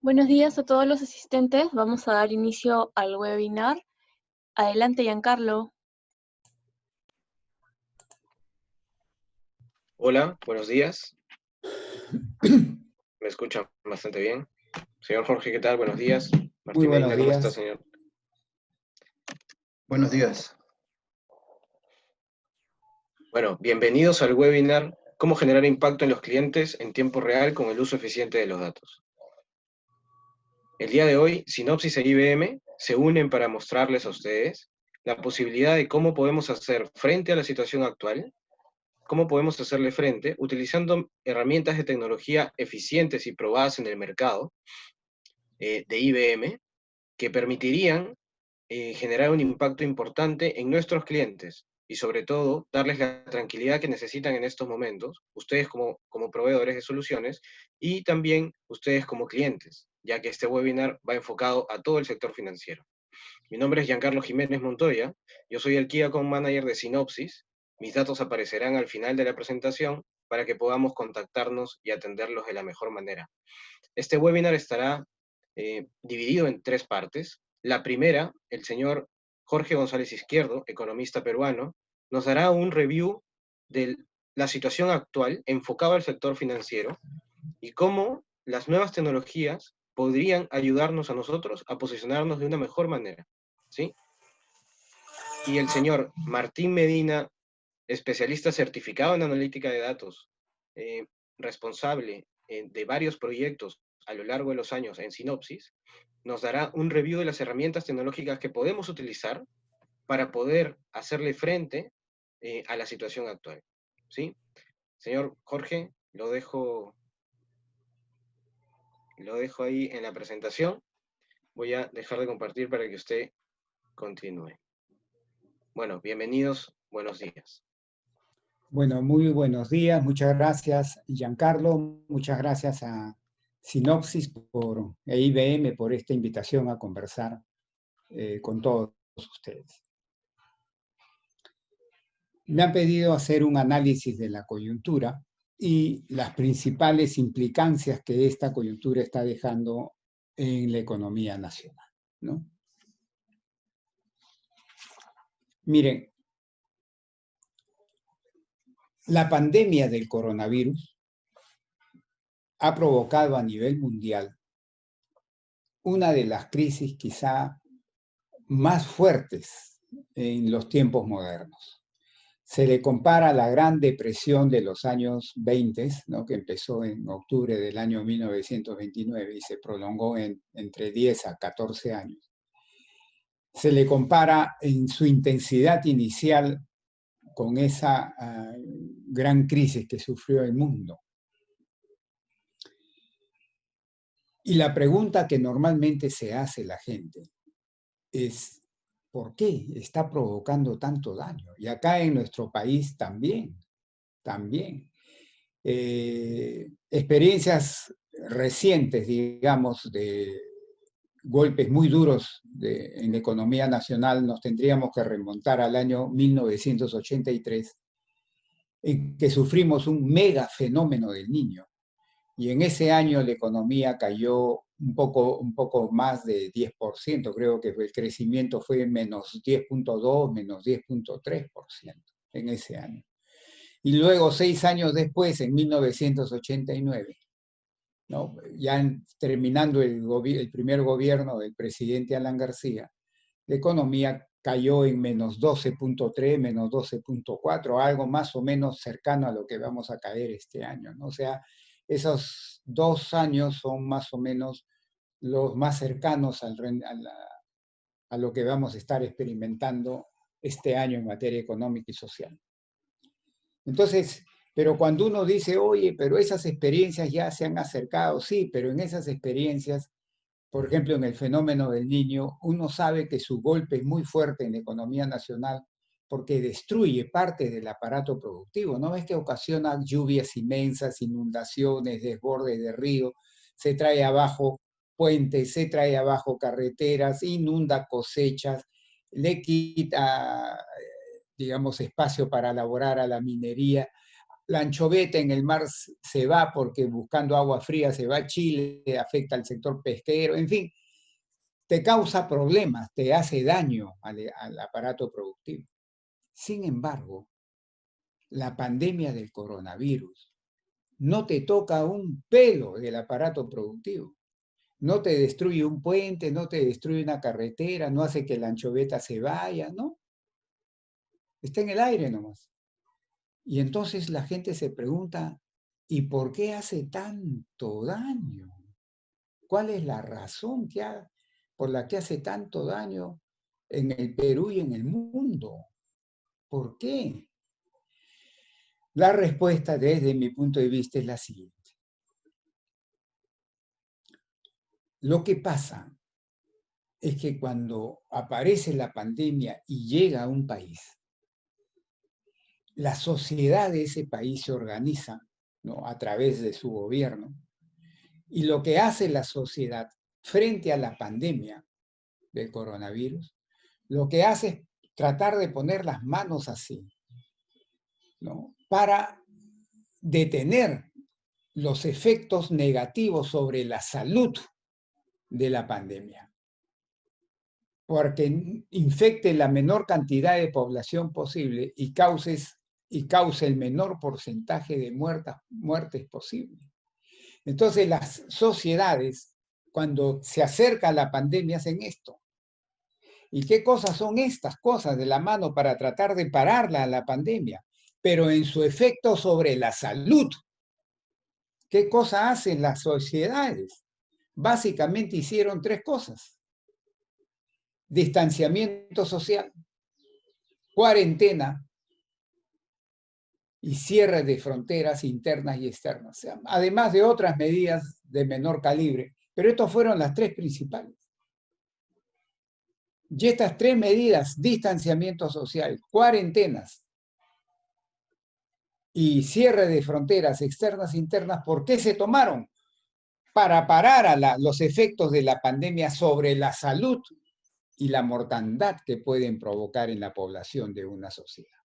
Buenos días a todos los asistentes. Vamos a dar inicio al webinar. Adelante, Giancarlo. Hola, buenos días. ¿Me escuchan bastante bien? Señor Jorge, ¿qué tal? Buenos días. Muy Martín buenos Medina, ¿cómo está, días. señor? Buenos días. Bueno, bienvenidos al webinar ¿Cómo generar impacto en los clientes en tiempo real con el uso eficiente de los datos? El día de hoy, Synopsys e IBM se unen para mostrarles a ustedes la posibilidad de cómo podemos hacer frente a la situación actual, cómo podemos hacerle frente utilizando herramientas de tecnología eficientes y probadas en el mercado de IBM que permitirían generar un impacto importante en nuestros clientes y sobre todo darles la tranquilidad que necesitan en estos momentos, ustedes como proveedores de soluciones y también ustedes como clientes, ya que este webinar va enfocado a todo el sector financiero. Mi nombre es Giancarlo Jiménez Montoya, yo soy el Key Account Manager de Synopsys, mis datos aparecerán al final de la presentación para que podamos contactarnos y atenderlos de la mejor manera. Este webinar estará dividido en tres partes. La primera, el señor Jorge González Izquierdo, economista peruano, nos dará un review de la situación actual enfocado al sector financiero y cómo las nuevas tecnologías podrían ayudarnos a nosotros a posicionarnos de una mejor manera, ¿sí? Y el señor Martín Medina, especialista certificado en analítica de datos, eh, responsable de varios proyectos a lo largo de los años en Synopsys, nos dará un review de las herramientas tecnológicas que podemos utilizar para poder hacerle frente a la situación actual. ¿Sí? Señor Jorge, lo dejo ahí en la presentación. Voy a dejar de compartir para que usted continúe. Bueno, bienvenidos, buenos días. Bueno, muy buenos días. Muchas gracias, Giancarlo. Muchas gracias a Synopsys e IBM por esta invitación a conversar con todos ustedes. Me han pedido hacer un análisis de la coyuntura y las principales implicancias que esta coyuntura está dejando en la economía nacional, ¿no? Miren, la pandemia del coronavirus ha provocado a nivel mundial una de las crisis quizá más fuertes en los tiempos modernos. Se le compara a la Gran Depresión de los años 20, ¿no?, que empezó en octubre del año 1929 y se prolongó entre 10 a 14 años. Se le compara en su intensidad inicial con esa gran crisis que sufrió el mundo. Y la pregunta que normalmente se hace la gente es, ¿por qué está provocando tanto daño? Y acá en nuestro país también. Experiencias recientes, digamos, de golpes muy duros en la economía nacional, nos tendríamos que remontar al año 1983, en que sufrimos un mega fenómeno del Niño. Y en ese año la economía cayó un poco más de 10%, creo que el crecimiento fue menos 10.2, menos 10.3% en ese año. Y luego, 6 años después, en 1989, ¿no?, ya terminando el primer gobierno del presidente Alan García, la economía cayó en menos 12.3, menos 12.4, algo más o menos cercano a lo que vamos a caer este año, ¿no? O sea, esos 2 años son más o menos los más cercanos a lo que vamos a estar experimentando este año en materia económica y social. Entonces, pero cuando uno dice, oye, pero esas experiencias ya se han acercado, sí, pero en esas experiencias, por ejemplo, en el fenómeno del Niño, uno sabe que su golpe es muy fuerte en la economía nacional porque destruye parte del aparato productivo, ¿no? Es que ocasiona lluvias inmensas, inundaciones, desbordes de río, se trae abajo puentes, se trae abajo carreteras, inunda cosechas, le quita, digamos, espacio para elaborar a la minería, la anchoveta en el mar se va porque buscando agua fría se va a Chile, afecta al sector pesquero, en fin, te causa problemas, te hace daño al aparato productivo. Sin embargo, la pandemia del coronavirus no te toca un pelo del aparato productivo. No te destruye un puente, no te destruye una carretera, no hace que la anchoveta se vaya, ¿no? Está en el aire nomás. Y entonces la gente se pregunta, ¿y por qué hace tanto daño? ¿Cuál es la razón por la que hace tanto daño en el Perú y en el mundo? ¿Por qué? La respuesta desde mi punto de vista es la siguiente. Lo que pasa es que cuando aparece la pandemia y llega a un país, la sociedad de ese país se organiza, ¿no?, a través de su gobierno, y lo que hace la sociedad frente a la pandemia del coronavirus, lo que hace es tratar de poner las manos así, ¿no?, para detener los efectos negativos sobre la salud de la pandemia, porque infecte la menor cantidad de población posible y cause el menor porcentaje de muertes posible. Entonces las sociedades, cuando se acerca la pandemia, hacen esto. ¿Y qué cosas son estas cosas de la mano para tratar de pararla a la pandemia? Pero en su efecto sobre la salud, ¿qué cosa hacen las sociedades? Básicamente hicieron tres cosas: distanciamiento social, cuarentena y cierre de fronteras internas y externas, además de otras medidas de menor calibre. Pero estas fueron las tres principales. Y estas tres medidas, distanciamiento social, cuarentenas y cierre de fronteras externas e internas, ¿por qué se tomaron? Para parar a los efectos de la pandemia sobre la salud y la mortandad que pueden provocar en la población de una sociedad.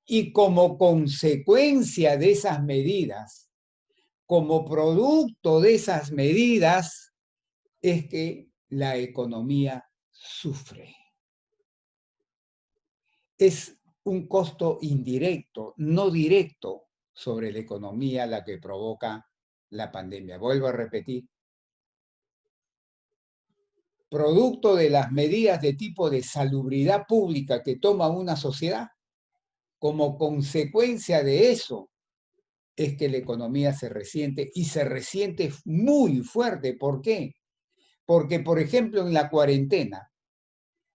Y como consecuencia de esas medidas, como producto de esas medidas, es que la economía sufre. Es un costo indirecto, no directo, sobre la economía la que provoca la pandemia. Vuelvo a repetir. Producto de las medidas de tipo de salubridad pública que toma una sociedad, como consecuencia de eso, es que la economía se resiente, y se resiente muy fuerte. ¿Por qué? Porque, por ejemplo, en la cuarentena,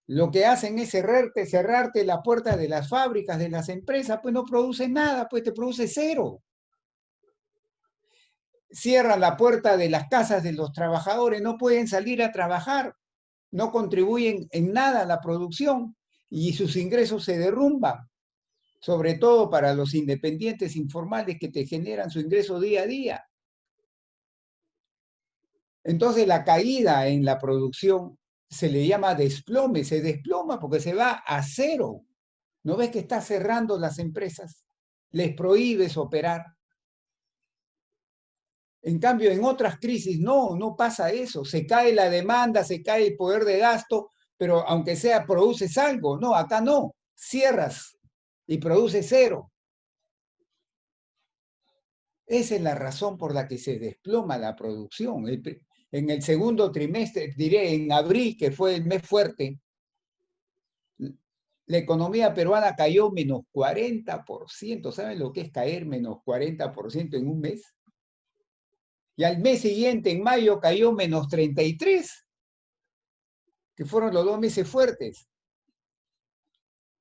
lo que hacen es cerrarte la puerta de las fábricas, de las empresas, pues no produce nada, pues te produce cero. Cierran la puerta de las casas de los trabajadores, no pueden salir a trabajar, no contribuyen en nada a la producción y sus ingresos se derrumban, sobre todo para los independientes informales que te generan su ingreso día a día. Entonces la caída en la producción se le llama desplome, se desploma porque se va a cero. ¿No ves que está cerrando las empresas? Les prohíbes operar. En cambio, en otras crisis no pasa eso. Se cae la demanda, se cae el poder de gasto, pero aunque sea, produces algo. No, acá no. Cierras y produces cero. Esa es la razón por la que se desploma la producción. En el segundo trimestre, diré en abril, que fue el mes fuerte, la economía peruana cayó menos 40%. ¿Saben lo que es caer menos 40% en un mes? Y al mes siguiente, en mayo, cayó menos 33%, que fueron los 2 meses fuertes.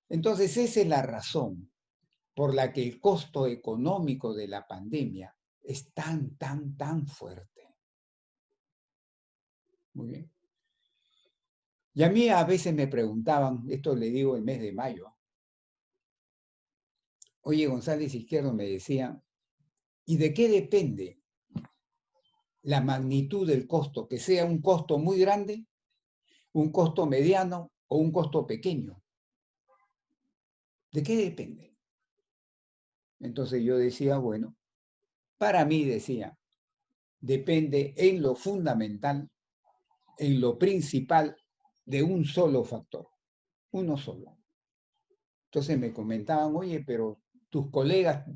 Entonces, esa es la razón por la que el costo económico de la pandemia es tan fuerte. Muy bien. Y a mí a veces me preguntaban, esto le digo el mes de mayo, oye, González Izquierdo, me decía, ¿y de qué depende la magnitud del costo? Que sea un costo muy grande, un costo mediano o un costo pequeño. ¿De qué depende? Entonces yo decía, bueno, para mí decía, depende en lo fundamental, en lo principal, de un solo factor, uno solo. Entonces me comentaban, oye, pero tus colegas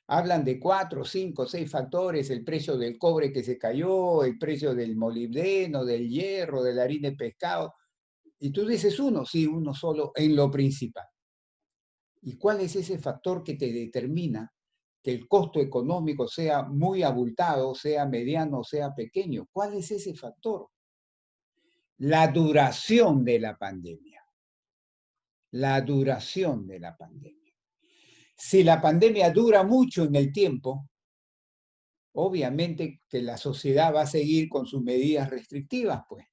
hablan de 4, 5, 6 factores, el precio del cobre que se cayó, el precio del molibdeno, del hierro, de la harina de pescado, y tú dices uno, sí, uno solo, en lo principal. ¿Y cuál es ese factor que te determina que el costo económico sea muy abultado, sea mediano, sea pequeño? ¿Cuál es ese factor? La duración de la pandemia. La duración de la pandemia. Si la pandemia dura mucho en el tiempo, obviamente que la sociedad va a seguir con sus medidas restrictivas, pues.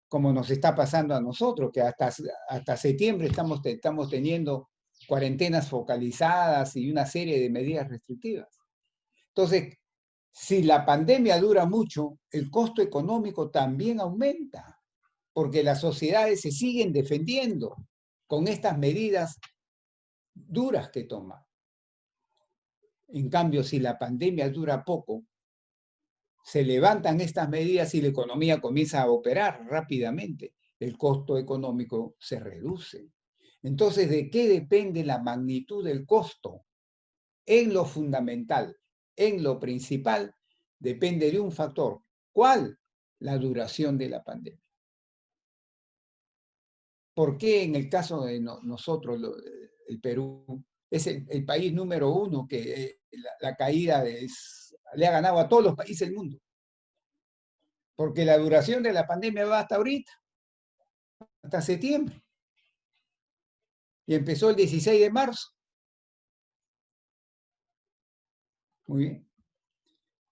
Como nos está pasando a nosotros, que hasta septiembre estamos teniendo cuarentenas focalizadas y una serie de medidas restrictivas. Entonces, si la pandemia dura mucho, el costo económico también aumenta, porque las sociedades se siguen defendiendo con estas medidas duras que toman. En cambio, si la pandemia dura poco, se levantan estas medidas y la economía comienza a operar rápidamente. El costo económico se reduce. Entonces, ¿de qué depende la magnitud del costo? En lo fundamental, en lo principal, depende de un factor. ¿Cuál? La duración de la pandemia. ¿Por qué en el caso de nosotros, el Perú, es el país número 1 que la caída le ha ganado a todos los países del mundo? Porque la duración de la pandemia va hasta ahorita, hasta septiembre. Y empezó el 16 de marzo. Muy bien.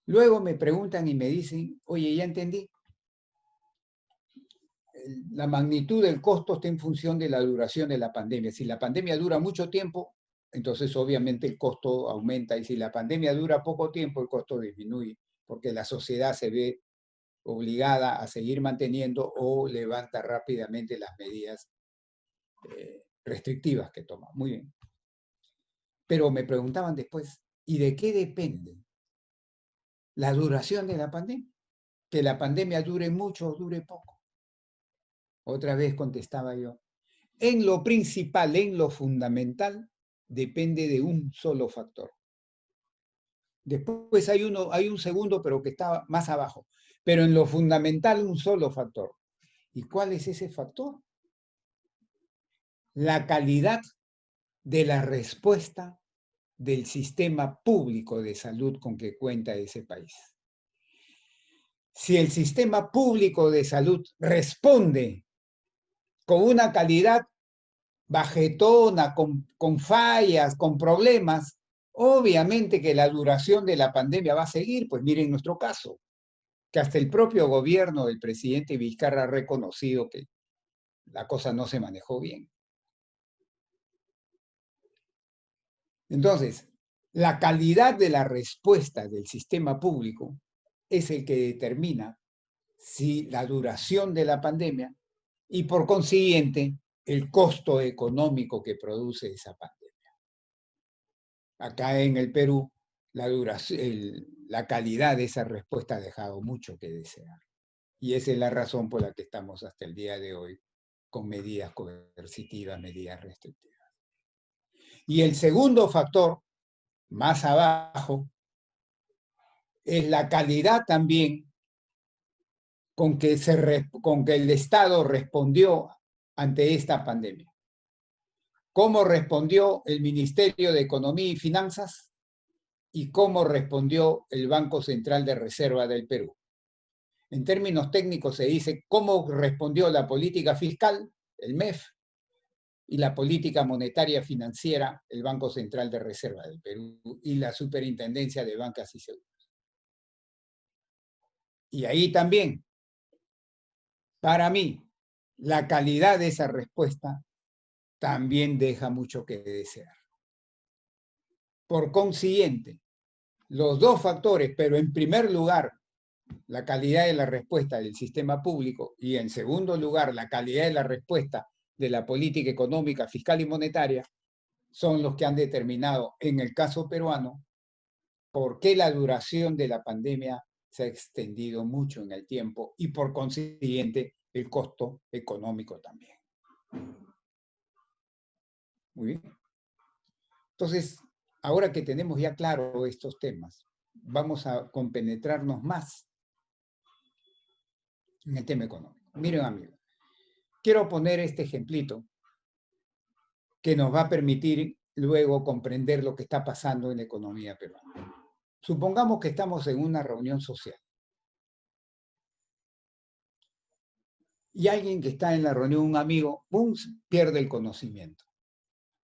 Luego me preguntan y me dicen, oye, ya entendí. La magnitud del costo está en función de la duración de la pandemia. Si la pandemia dura mucho tiempo, entonces obviamente el costo aumenta. Y si la pandemia dura poco tiempo, el costo disminuye, porque la sociedad se ve obligada a seguir manteniendo o levanta rápidamente las medidas restrictivas que toma. Muy bien. Pero me preguntaban después, ¿y de qué depende la duración de la pandemia? Que la pandemia dure mucho o dure poco. Otra vez contestaba yo, en lo principal, en lo fundamental, depende de un solo factor. Después hay un segundo, pero que está más abajo. Pero en lo fundamental, un solo factor. ¿Y cuál es ese factor? La calidad de la respuesta del sistema público de salud con que cuenta ese país. Si el sistema público de salud responde con una calidad bajetona, con fallas, con problemas, obviamente que la duración de la pandemia va a seguir. Pues miren nuestro caso, que hasta el propio gobierno del presidente Vizcarra ha reconocido que la cosa no se manejó bien. Entonces, la calidad de la respuesta del sistema público es el que determina si la duración de la pandemia y por consiguiente el costo económico que produce esa pandemia. Acá en el Perú, la calidad de esa respuesta ha dejado mucho que desear. Y esa es la razón por la que estamos hasta el día de hoy con medidas coercitivas, medidas restrictivas. Y el segundo factor, más abajo, es la calidad también con que el Estado respondió ante esta pandemia. ¿Cómo respondió el Ministerio de Economía y Finanzas y cómo respondió el Banco Central de Reserva del Perú? En términos técnicos se dice cómo respondió la política fiscal, el MEF, y la política monetaria financiera, el Banco Central de Reserva del Perú y la Superintendencia de Bancas y Seguros. Y ahí también, para mí, la calidad de esa respuesta también deja mucho que desear. Por consiguiente, los dos factores, pero en primer lugar, la calidad de la respuesta del sistema público y en segundo lugar, la calidad de la respuesta de la política económica, fiscal y monetaria, son los que han determinado, en el caso peruano, por qué la duración de la pandemia se ha extendido mucho en el tiempo y por consiguiente el costo económico también. Muy bien. Entonces, ahora que tenemos ya claro estos temas, vamos a compenetrarnos más en el tema económico. Miren, amigos, quiero poner este ejemplito que nos va a permitir luego comprender lo que está pasando en la economía peruana. Supongamos que estamos en una reunión social y alguien que está en la reunión, un amigo, ¡pum!, pierde el conocimiento.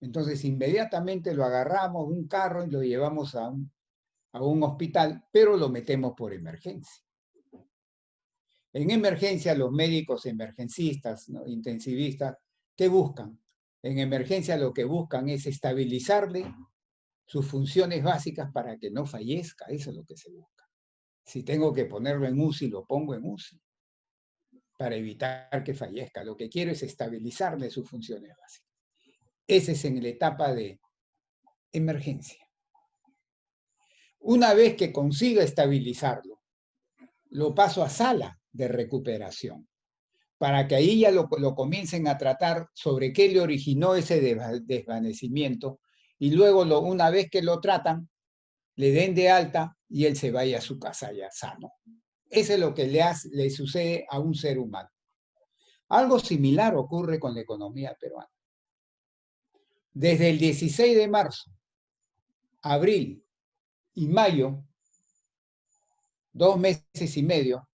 Entonces, inmediatamente lo agarramos, un carro, y lo llevamos a un hospital, pero lo metemos por emergencia. En emergencia, los médicos emergencistas, ¿no?, intensivistas, ¿qué buscan? En emergencia lo que buscan es estabilizarle sus funciones básicas para que no fallezca. Eso es lo que se busca. Si tengo que ponerlo en UCI, lo pongo en UCI para evitar que fallezca. Lo que quiero es estabilizarle sus funciones básicas. Ese es en la etapa de emergencia. Una vez que consiga estabilizarlo, lo paso a sala de recuperación, para que ahí ya lo comiencen a tratar sobre qué le originó ese desvanecimiento, y luego una vez que lo tratan, le den de alta y él se vaya a su casa ya sano. Eso es lo que le sucede a un ser humano. Algo similar ocurre con la economía peruana. Desde el 16 de marzo, abril y mayo, 2 meses y medio,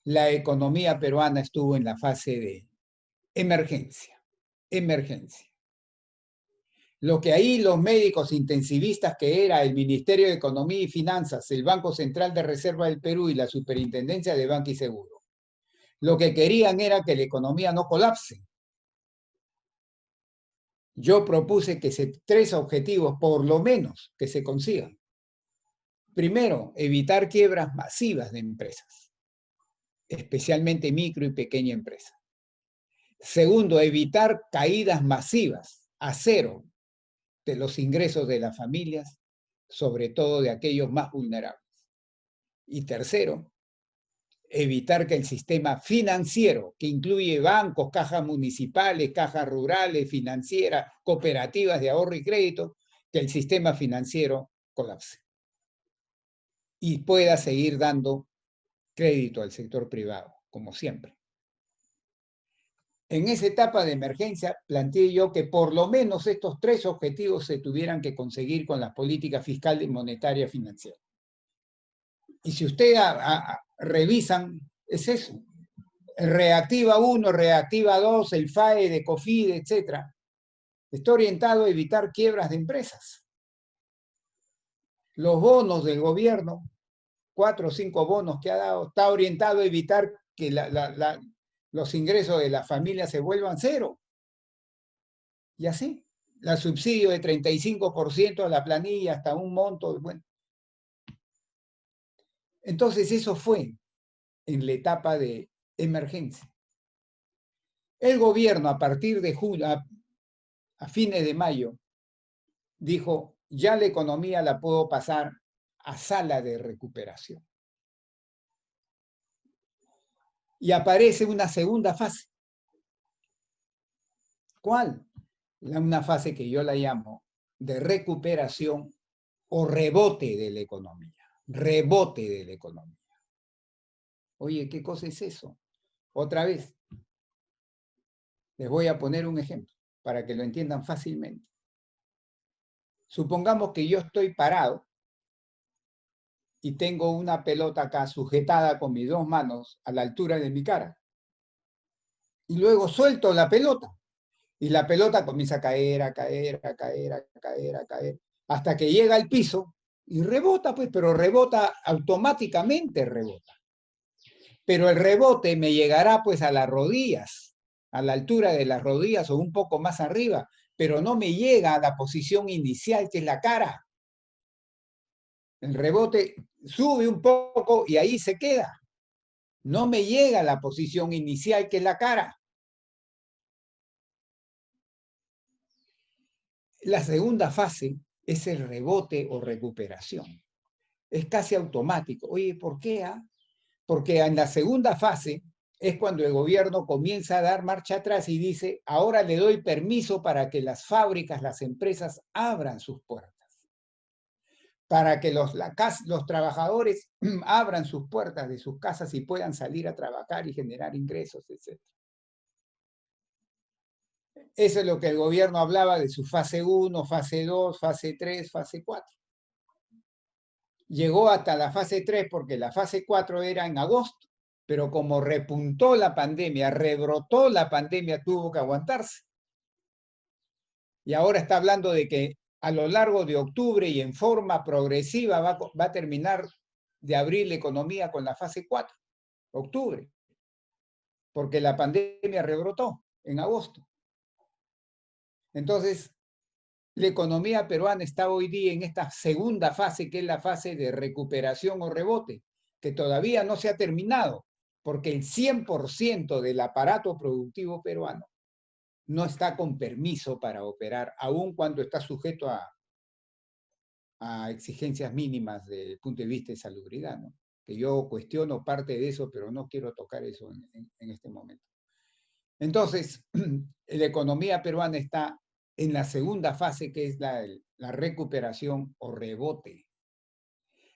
la economía peruana estuvo en la fase de emergencia. Lo que ahí los médicos intensivistas, que era el Ministerio de Economía y Finanzas, el Banco Central de Reserva del Perú y la Superintendencia de Banca y Seguro, lo que querían era que la economía no colapse. Yo propuse que 3 objetivos, por lo menos, que se consigan. Primero, evitar quiebras masivas de empresas, especialmente micro y pequeña empresa. Segundo, evitar caídas masivas a cero de los ingresos de las familias, sobre todo de aquellos más vulnerables. Y tercero, evitar que el sistema financiero, que incluye bancos, cajas municipales, cajas rurales, financieras, cooperativas de ahorro y crédito, que el sistema financiero colapse y pueda seguir dando crédito al sector privado, como siempre. En esa etapa de emergencia planteé yo que por lo menos estos 3 objetivos se tuvieran que conseguir con las políticas fiscal y monetaria financiera. Y si ustedes revisan, es eso. Reactiva 1, Reactiva 2, el FAE de COFIDE, etc. Está orientado a evitar quiebras de empresas. Los bonos del gobierno, 4 o 5 bonos que ha dado, está orientado a evitar que los ingresos de las familias se vuelvan cero. Y así, el subsidio de 35% a la planilla hasta un monto, bueno. Entonces eso fue en la etapa de emergencia. El gobierno a partir de julio, a fines de mayo, dijo, ya la economía la puedo pasar a sala de recuperación. Y aparece una segunda fase. ¿Cuál? Una fase que yo la llamo de recuperación o rebote de la economía. Rebote de la economía. Oye, ¿qué cosa es eso? Otra vez, les voy a poner un ejemplo para que lo entiendan fácilmente. Supongamos que yo estoy parado y tengo una pelota acá sujetada con mis 2 manos a la altura de mi cara. Y luego suelto la pelota. Y la pelota comienza a caer, a caer, a caer, a caer, a caer, hasta que llega al piso y rebota, pues, pero rebota automáticamente, rebota. Pero el rebote me llegará pues a las rodillas, a la altura de las rodillas o un poco más arriba, pero no me llega a la posición inicial, que es la cara. El rebote sube un poco y ahí se queda. No me llega a la posición inicial, que es la cara. La segunda fase es el rebote o recuperación. Es casi automático. Oye, ¿por qué? Porque en la segunda fase es cuando el gobierno comienza a dar marcha atrás y dice, ahora le doy permiso para que las fábricas, las empresas abran sus puertas, para que los trabajadores abran sus puertas de sus casas y puedan salir a trabajar y generar ingresos, etc. Eso es lo que el gobierno hablaba de su fase 1, fase 2, fase 3, fase 4. Llegó hasta la fase 3 porque la fase 4 era en agosto, pero como repuntó la pandemia, rebrotó la pandemia, tuvo que aguantarse. Y ahora está hablando de que a lo largo de octubre y en forma progresiva va a terminar de abrir la economía con la fase 4, octubre, porque la pandemia rebrotó en agosto. Entonces, la economía peruana está hoy día en esta segunda fase, que es la fase de recuperación o rebote, que todavía no se ha terminado, porque el 100% del aparato productivo peruano no está con permiso para operar, aun cuando está sujeto a exigencias mínimas desde el punto de vista de salubridad, ¿no? Que yo cuestiono parte de eso, pero no quiero tocar eso en este momento. Entonces, la economía peruana está en la segunda fase, que es la recuperación o rebote.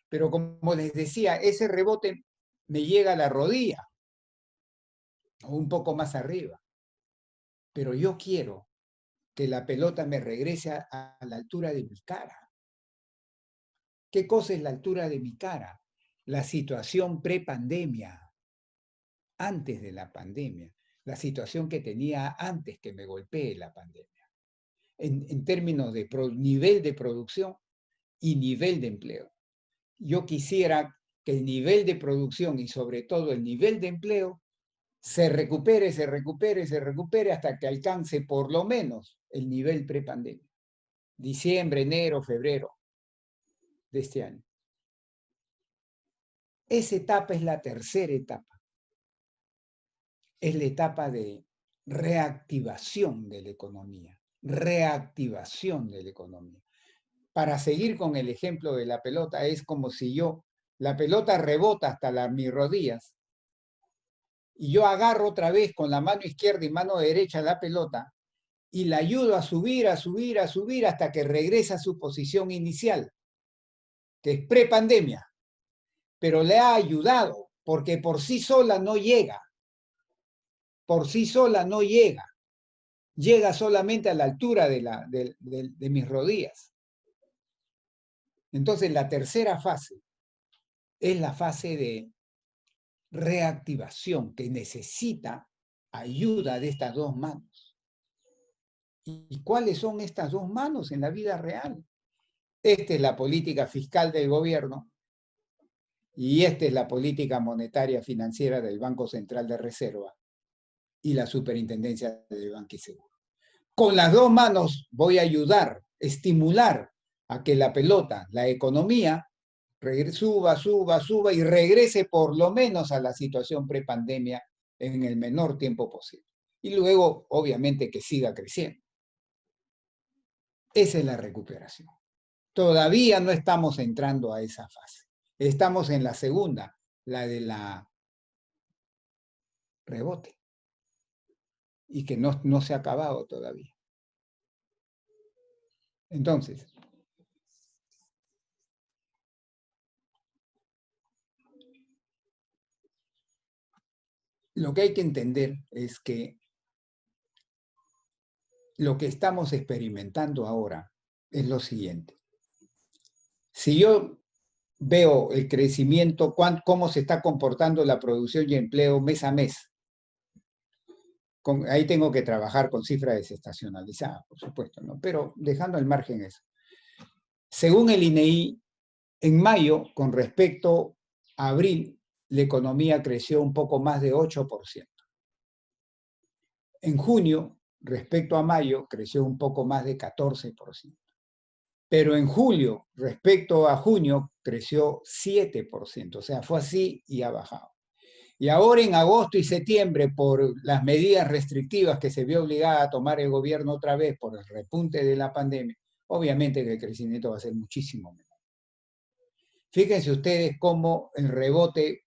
Pero como les decía, ese rebote me llega a la rodilla, o un poco más arriba. Pero yo quiero que la pelota me regrese a la altura de mi cara. ¿Qué cosa es la altura de mi cara? La situación prepandemia, antes de la pandemia, la situación que tenía antes que me golpee la pandemia. En términos de nivel de producción y nivel de empleo. Yo quisiera que el nivel de producción y sobre todo el nivel de empleo se recupere hasta que alcance por lo menos el nivel prepandemia. Diciembre, enero, febrero de este año. Esa etapa es la tercera etapa. Es la etapa de reactivación de la economía. Reactivación de la economía. Para seguir con el ejemplo de la pelota, es como si la pelota rebota hasta mis rodillas y yo agarro otra vez con la mano izquierda y mano derecha la pelota y la ayudo a subir hasta que regresa a su posición inicial, que es prepandemia. Pero le ha ayudado porque por sí sola no llega. Por sí sola no llega. Llega solamente a la altura de mis rodillas. Entonces, la tercera fase es la fase de reactivación que necesita ayuda de estas dos manos. ¿Y cuáles son estas dos manos en la vida real? Esta es la política fiscal del gobierno y esta es la política monetaria financiera del Banco Central de Reserva y la Superintendencia del Banco y Seguro. Con las dos manos voy a ayudar, estimular a que la pelota, la economía, suba y regrese por lo menos a la situación prepandemia en el menor tiempo posible. Y luego, obviamente, que siga creciendo. Esa es la recuperación. Todavía no estamos entrando a esa fase. Estamos en la segunda, la de la rebote. Y que no se ha acabado todavía. Entonces, lo que hay que entender es que lo que estamos experimentando ahora es lo siguiente. Si yo veo el crecimiento, cómo se está comportando la producción y empleo mes a mes, ahí tengo que trabajar con cifras desestacionalizadas, por supuesto, ¿no? Pero dejando al margen eso. Según el INEI, en mayo, con respecto a abril, la economía creció un poco más de 8%. En junio, respecto a mayo, creció un poco más de 14%. Pero en julio, respecto a junio, creció 7%. O sea, fue así y ha bajado. Y ahora en agosto y septiembre, por las medidas restrictivas que se vio obligada a tomar el gobierno otra vez por el repunte de la pandemia, obviamente que el crecimiento va a ser muchísimo menor. Fíjense ustedes cómo el rebote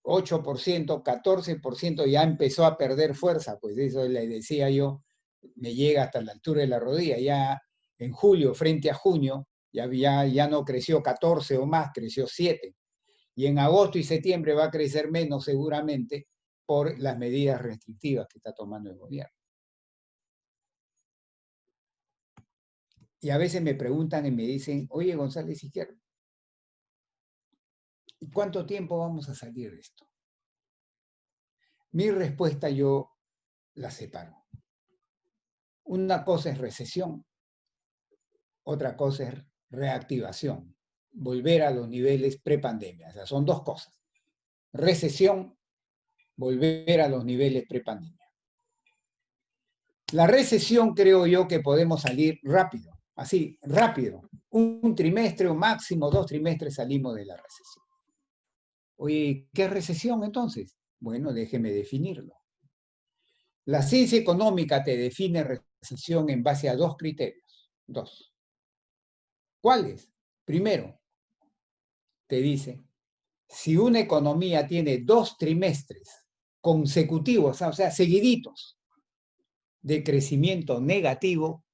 8%, 14% ya empezó a perder fuerza, pues eso les decía yo, me llega hasta la altura de la rodilla, ya en julio frente a junio, ya no creció 14 o más, creció 7. Y en agosto y septiembre va a crecer menos seguramente por las medidas restrictivas que está tomando el gobierno. Y a veces me preguntan y me dicen, oye, González Izquierdo, ¿y cuánto tiempo vamos a salir de esto? Mi respuesta yo la separo. Una cosa es recesión, otra cosa es reactivación, volver a los niveles prepandemia. O sea, son dos cosas. Recesión, volver a los niveles prepandemia. La recesión creo yo que podemos salir rápido, así, rápido. Un trimestre o máximo 2 trimestres salimos de la recesión. Oye, ¿qué es recesión entonces? Bueno, déjeme definirlo. La ciencia económica te define recesión en base a 2 criterios. 2. ¿Cuáles? Primero, te dice, si una economía tiene 2 trimestres consecutivos, o sea, seguiditos, de crecimiento negativo,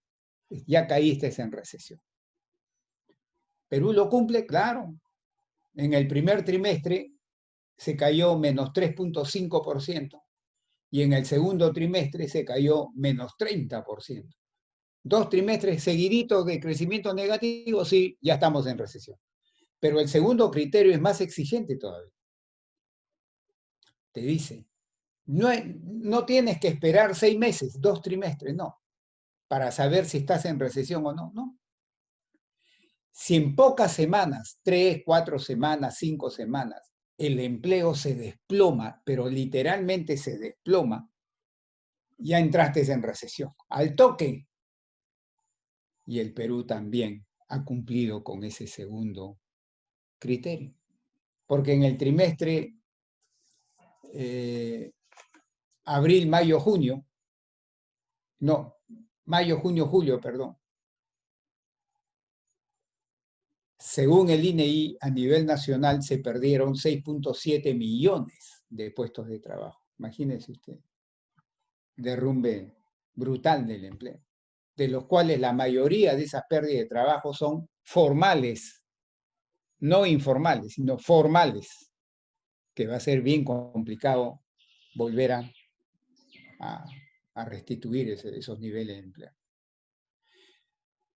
ya caíste en recesión. ¿Perú lo cumple? Claro. En el primer trimestre se cayó menos 3.5% y en el segundo trimestre se cayó menos 30%. 2 trimestres seguiditos de crecimiento negativo, sí, ya estamos en recesión. Pero el segundo criterio es más exigente todavía. Te dice, no tienes que esperar 6 meses, 2 trimestres, no, para saber si estás en recesión o no, no. Si en pocas semanas, 3, 4 semanas, 5 semanas, el empleo se desploma, pero literalmente se desploma, ya entraste en recesión, al toque. Y el Perú también ha cumplido con ese segundo criterio. Porque en el trimestre abril, mayo, junio, no, mayo, junio, julio, perdón. Según el INEI, a nivel nacional se perdieron 6.7 millones de puestos de trabajo. Imagínense usted, derrumbe brutal del empleo, de los cuales la mayoría de esas pérdidas de trabajo son formales, no informales, sino formales, que va a ser bien complicado volver a restituir esos niveles de empleo.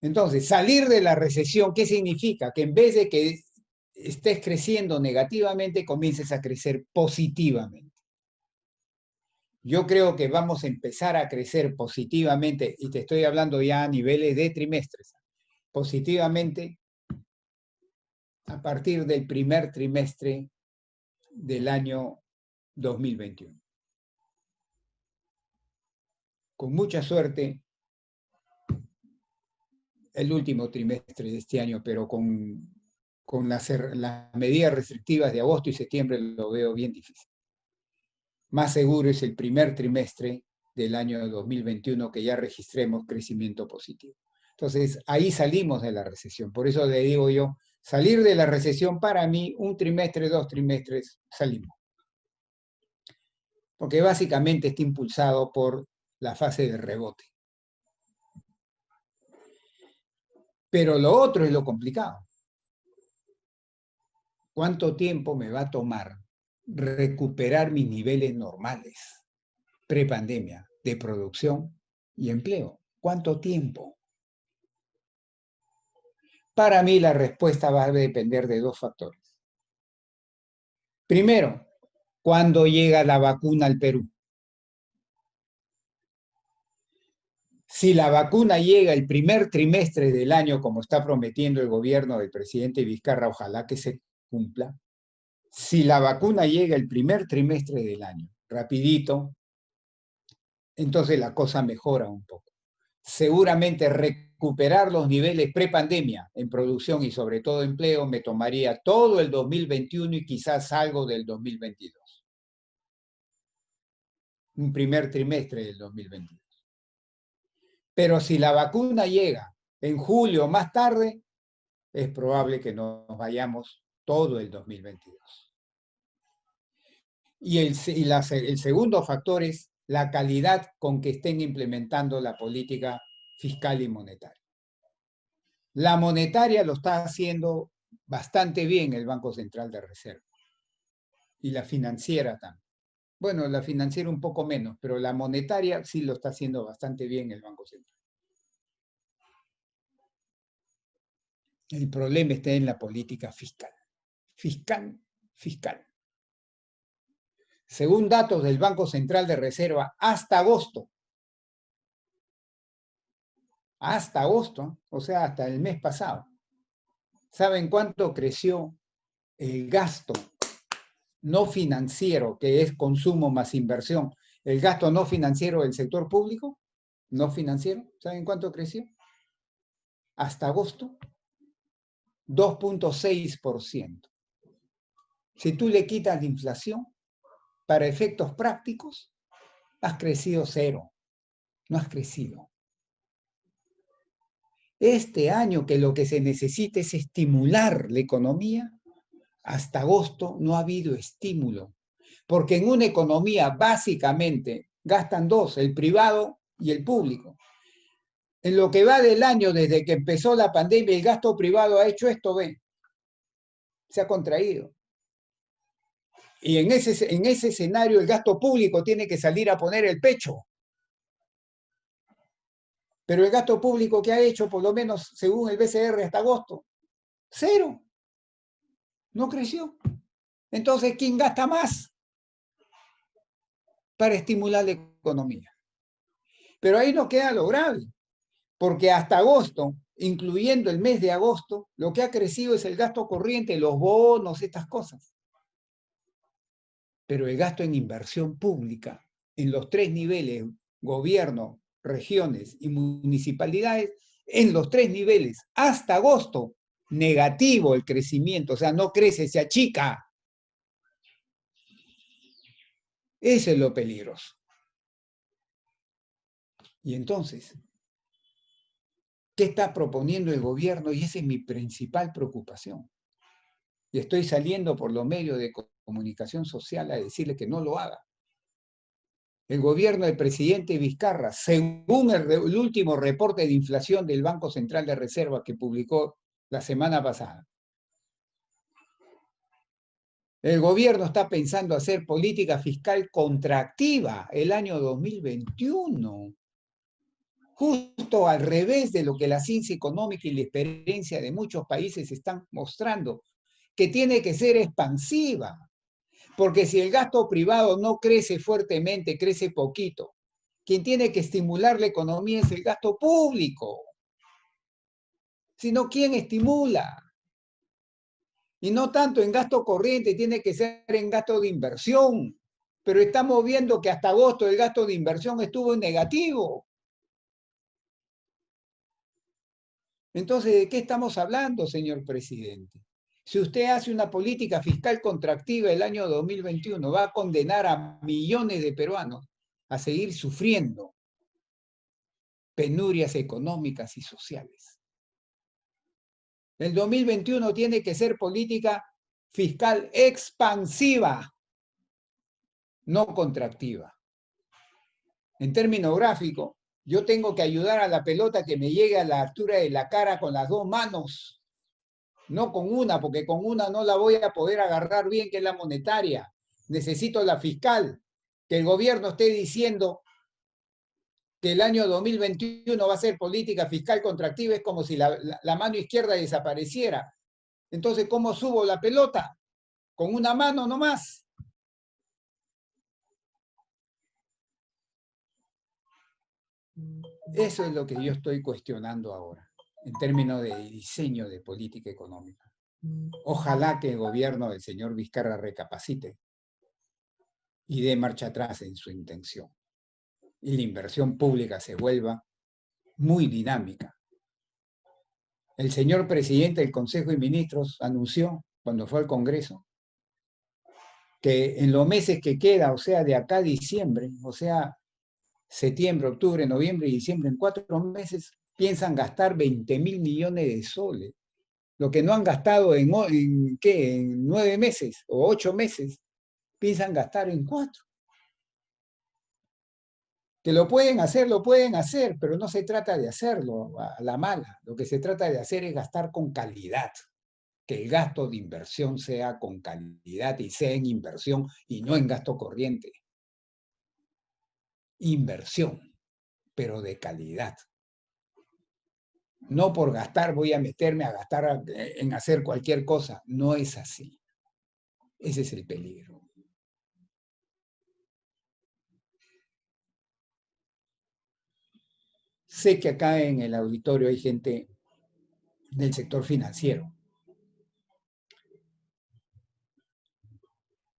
Entonces, salir de la recesión, ¿qué significa? Que en vez de que estés creciendo negativamente, comiences a crecer positivamente. Yo creo que vamos a empezar a crecer positivamente, y te estoy hablando ya a niveles de trimestres, positivamente a partir del primer trimestre del año 2021. Con mucha suerte, el último trimestre de este año, pero con las medidas restrictivas de agosto y septiembre lo veo bien difícil. Más seguro es el primer trimestre del año 2021 que ya registremos crecimiento positivo. Entonces, ahí salimos de la recesión. Por eso le digo yo, salir de la recesión para mí, 1 trimestre, 2 trimestres, salimos. Porque básicamente está impulsado por la fase de rebote. Pero lo otro es lo complicado. ¿Cuánto tiempo me va a tomar recuperar mis niveles normales, prepandemia, de producción y empleo? ¿Cuánto tiempo? Para mí la respuesta va a depender de 2 factores. Primero, ¿cuándo llega la vacuna al Perú? Si la vacuna llega el primer trimestre del año, como está prometiendo el gobierno del presidente Vizcarra, ojalá que se cumpla. Si la vacuna llega el primer trimestre del año, rapidito, entonces la cosa mejora un poco. Seguramente recuperar los niveles prepandemia en producción y sobre todo empleo me tomaría todo el 2021 y quizás algo del 2022. un primer trimestre del 2022. Pero si la vacuna llega en julio o más tarde, es probable que nos vayamos todo el 2022. Y el segundo factor es la calidad con que estén implementando la política fiscal y monetaria. La monetaria lo está haciendo bastante bien el Banco Central de Reserva. Y la financiera también. Bueno, la financiera un poco menos, pero la monetaria sí lo está haciendo bastante bien el Banco Central. El problema está en la política fiscal. Fiscal. Según datos del Banco Central de Reserva, hasta agosto, o sea, hasta el mes pasado, ¿saben cuánto creció el gasto no financiero, que es consumo más inversión? El gasto no financiero del sector público, no financiero, ¿saben cuánto creció? Hasta agosto, 2.6%. Si tú le quitas la inflación, para efectos prácticos, has crecido cero. No has crecido. Este año, que lo que se necesita es estimular la economía, hasta agosto no ha habido estímulo. Porque en una economía básicamente gastan dos, el privado y el público. En lo que va del año, desde que empezó la pandemia, el gasto privado ha hecho esto, ¿ven? Se ha contraído. Y en ese escenario el gasto público tiene que salir a poner el pecho. Pero el gasto público que ha hecho, por lo menos según el BCR hasta agosto, cero. No creció. Entonces, ¿quién gasta más para estimular la economía? Pero ahí no queda lo grave, porque hasta agosto, incluyendo el mes de agosto, lo que ha crecido es el gasto corriente, los bonos, estas cosas. Pero el gasto en inversión pública, en los tres niveles, gobierno, regiones y municipalidades, en los tres niveles, hasta agosto, negativo el crecimiento, o sea, no crece, se achica. Eso es lo peligroso. Y entonces, ¿qué está proponiendo el gobierno? Y esa es mi principal preocupación. Y estoy saliendo por los medios de comunicación social a decirle que no lo haga. El gobierno del presidente Vizcarra, según el último reporte de inflación del Banco Central de Reserva que publicó la semana pasada, el gobierno está pensando hacer política fiscal contractiva el año 2021. Justo al revés de lo que la ciencia económica y la experiencia de muchos países están mostrando, que tiene que ser expansiva. Porque si el gasto privado no crece fuertemente, crece poquito, quien tiene que estimular la economía es el gasto público. Sino, ¿quién estimula? Y no tanto en gasto corriente, tiene que ser en gasto de inversión. Pero estamos viendo que hasta agosto el gasto de inversión estuvo en negativo. Entonces, ¿de qué estamos hablando, señor presidente? Si usted hace una política fiscal contractiva el año 2021, va a condenar a millones de peruanos a seguir sufriendo penurias económicas y sociales. El 2021 tiene que ser política fiscal expansiva, no contractiva. En términos gráficos, yo tengo que ayudar a la pelota que me llegue a la altura de la cara con las dos manos, no con una, porque con una no la voy a poder agarrar bien, que es la monetaria. Necesito la fiscal, que el gobierno esté diciendo que el año 2021 va a ser política fiscal contractiva, es como si la mano izquierda desapareciera. Entonces, ¿cómo subo la pelota? Con una mano nomás. Eso es lo que yo estoy cuestionando ahora, en términos de diseño de política económica. Ojalá que el gobierno del señor Vizcarra recapacite y dé marcha atrás en su intención. Y la inversión pública se vuelva muy dinámica. El señor presidente del Consejo de Ministros anunció, cuando fue al Congreso, que en los meses que queda, o sea, de acá a diciembre, o sea, septiembre, octubre, noviembre y diciembre, en 4 meses, piensan gastar 20.000 millones de soles. Lo que no han gastado ¿qué? En 9 meses o 8 meses, piensan gastar en 4. Que lo pueden hacer, pero no se trata de hacerlo a la mala. Lo que se trata de hacer es gastar con calidad. Que el gasto de inversión sea con calidad y sea en inversión y no en gasto corriente. Inversión, pero de calidad. No por gastar voy a meterme a gastar en hacer cualquier cosa. No es así. Ese es el peligro. Sé que acá en el auditorio hay gente del sector financiero.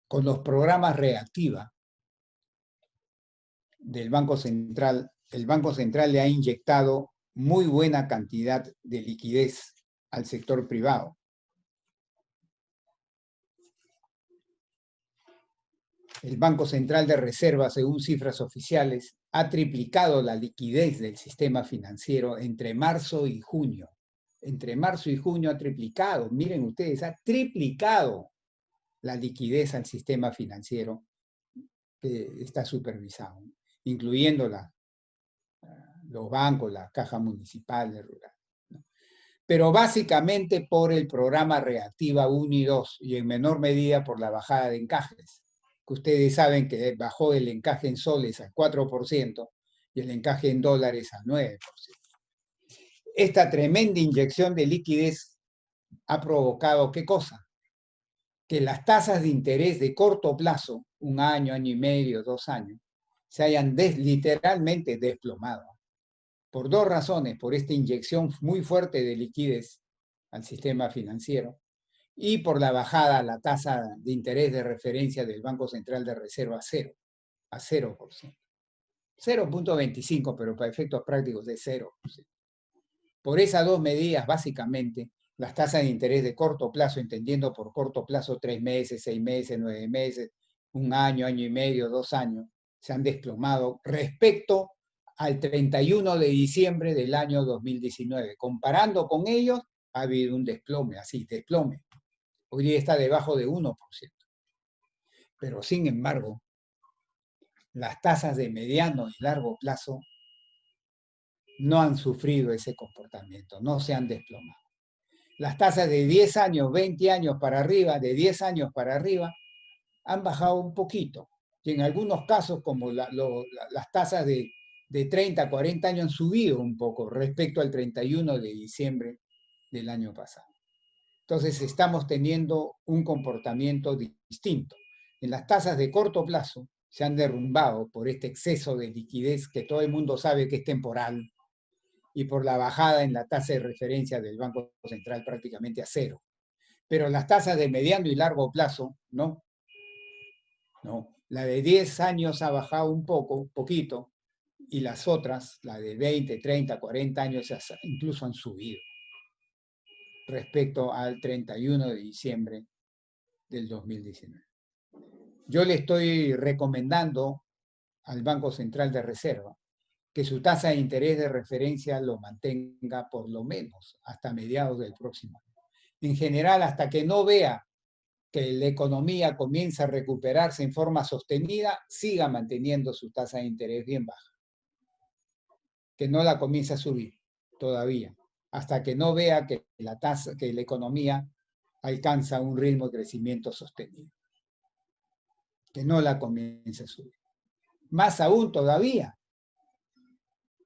Con los programas Reactiva del Banco Central, el Banco Central le ha inyectado muy buena cantidad de liquidez al sector privado. El Banco Central de Reserva, según cifras oficiales, ha triplicado la liquidez del sistema financiero entre marzo y junio. Entre marzo y junio ha triplicado, miren ustedes, ha triplicado la liquidez al sistema financiero que está supervisado, incluyendo los bancos, las cajas municipales, rurales. Pero básicamente por el programa Reactiva 1 y 2 y en menor medida por la bajada de encajes, que ustedes saben que bajó el encaje en soles al 4% y el encaje en dólares al 9%. Esta tremenda inyección de liquidez ha provocado, ¿qué cosa? Que las tasas de interés de corto plazo, 1 año, año y medio, 2 años, se hayan literalmente desplomado. Por 2 razones, por esta inyección muy fuerte de liquidez al sistema financiero y por la bajada a la tasa de interés de referencia del Banco Central de Reserva a 0%. 0.25, pero para efectos prácticos de 0%. Por esas 2 medidas, básicamente, las tasas de interés de corto plazo, entendiendo por corto plazo 3 meses, 6 meses, 9 meses, 1 año, año y medio, 2 años, se han desplomado respecto al 31 de diciembre del año 2019. Comparando con ellos, ha habido un desplome, así, desplome. Hoy día está debajo de 1%. Pero, sin embargo, las tasas de mediano y largo plazo no han sufrido ese comportamiento, no se han desplomado. Las tasas de 10 años, 20 años para arriba, de 10 años para arriba, han bajado un poquito. Y en algunos casos, como las tasas de 30, 40 años han subido un poco respecto al 31 de diciembre del año pasado. Entonces estamos teniendo un comportamiento distinto. En las tasas de corto plazo se han derrumbado por este exceso de liquidez que todo el mundo sabe que es temporal y por la bajada en la tasa de referencia del Banco Central prácticamente a 0. Pero las tasas de mediano y largo plazo, no. No, la de 10 años ha bajado un poquito, y las otras, la de 20, 30, 40 años, incluso han subido respecto al 31 de diciembre del 2019. Yo le estoy recomendando al Banco Central de Reserva que su tasa de interés de referencia lo mantenga por lo menos hasta mediados del próximo año. En general, hasta que no vea que la economía comienza a recuperarse en forma sostenida, siga manteniendo su tasa de interés bien baja. Que no la comience a subir todavía, hasta que no vea que la economía alcanza un ritmo de crecimiento sostenido. Que no la comience a subir. Más aún todavía,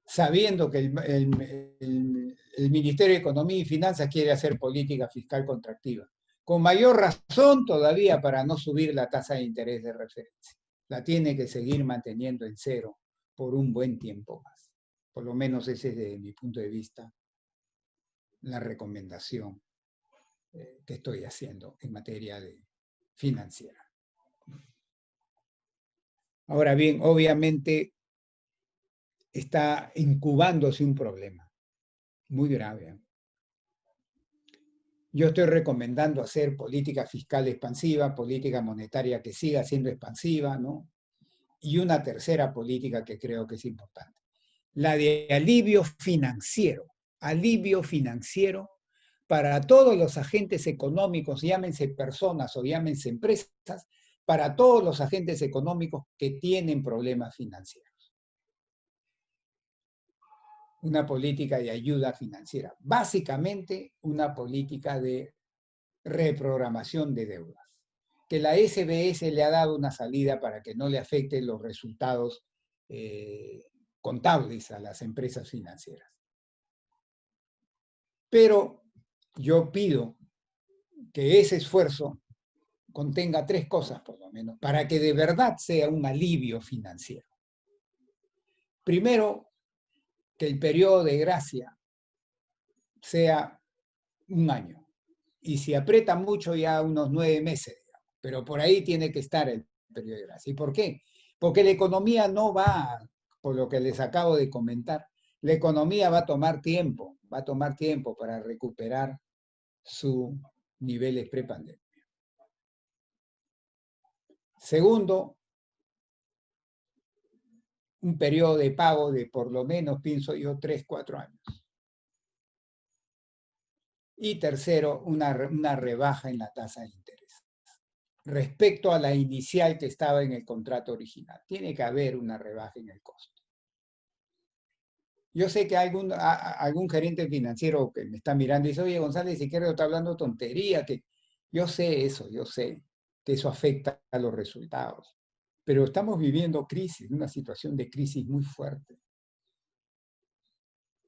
sabiendo que el Ministerio de Economía y Finanzas quiere hacer política fiscal contractiva. Con mayor razón todavía para no subir la tasa de interés de referencia. La tiene que seguir manteniendo en 0 por un buen tiempo más. Por lo menos ese es desde mi punto de vista la recomendación que estoy haciendo en materia financiera. Ahora bien, obviamente está incubándose un problema muy grave. Yo estoy recomendando hacer política fiscal expansiva, política monetaria que siga siendo expansiva, ¿no? Y una tercera política que creo que es importante, la de alivio financiero para todos los agentes económicos, llámense personas o llámense empresas, para todos los agentes económicos que tienen problemas financieros. Una política de ayuda financiera, básicamente una política de reprogramación de deudas, que la SBS le ha dado una salida para que no le afecten los resultados contables a las empresas financieras. Pero yo pido que ese esfuerzo contenga 3 cosas, por lo menos, para que de verdad sea un alivio financiero. Primero, que el periodo de gracia sea 1 año. Y si aprieta mucho, ya unos 9 meses. Digamos. Pero por ahí tiene que estar el periodo de gracia. ¿Y por qué? Porque la economía no va, por lo que les acabo de comentar, la economía va a tomar tiempo para recuperar sus niveles prepandemia. Segundo, un periodo de pago de por lo menos, pienso yo, 3, 4 años. Y tercero, una rebaja en la tasa de interés. Respecto a la inicial que estaba en el contrato original. Tiene que haber una rebaja en el costo. Yo sé que algún gerente financiero que me está mirando y dice, oye, González Izquierdo está hablando tontería, que yo sé que eso afecta a los resultados. Pero estamos viviendo crisis, una situación de crisis muy fuerte.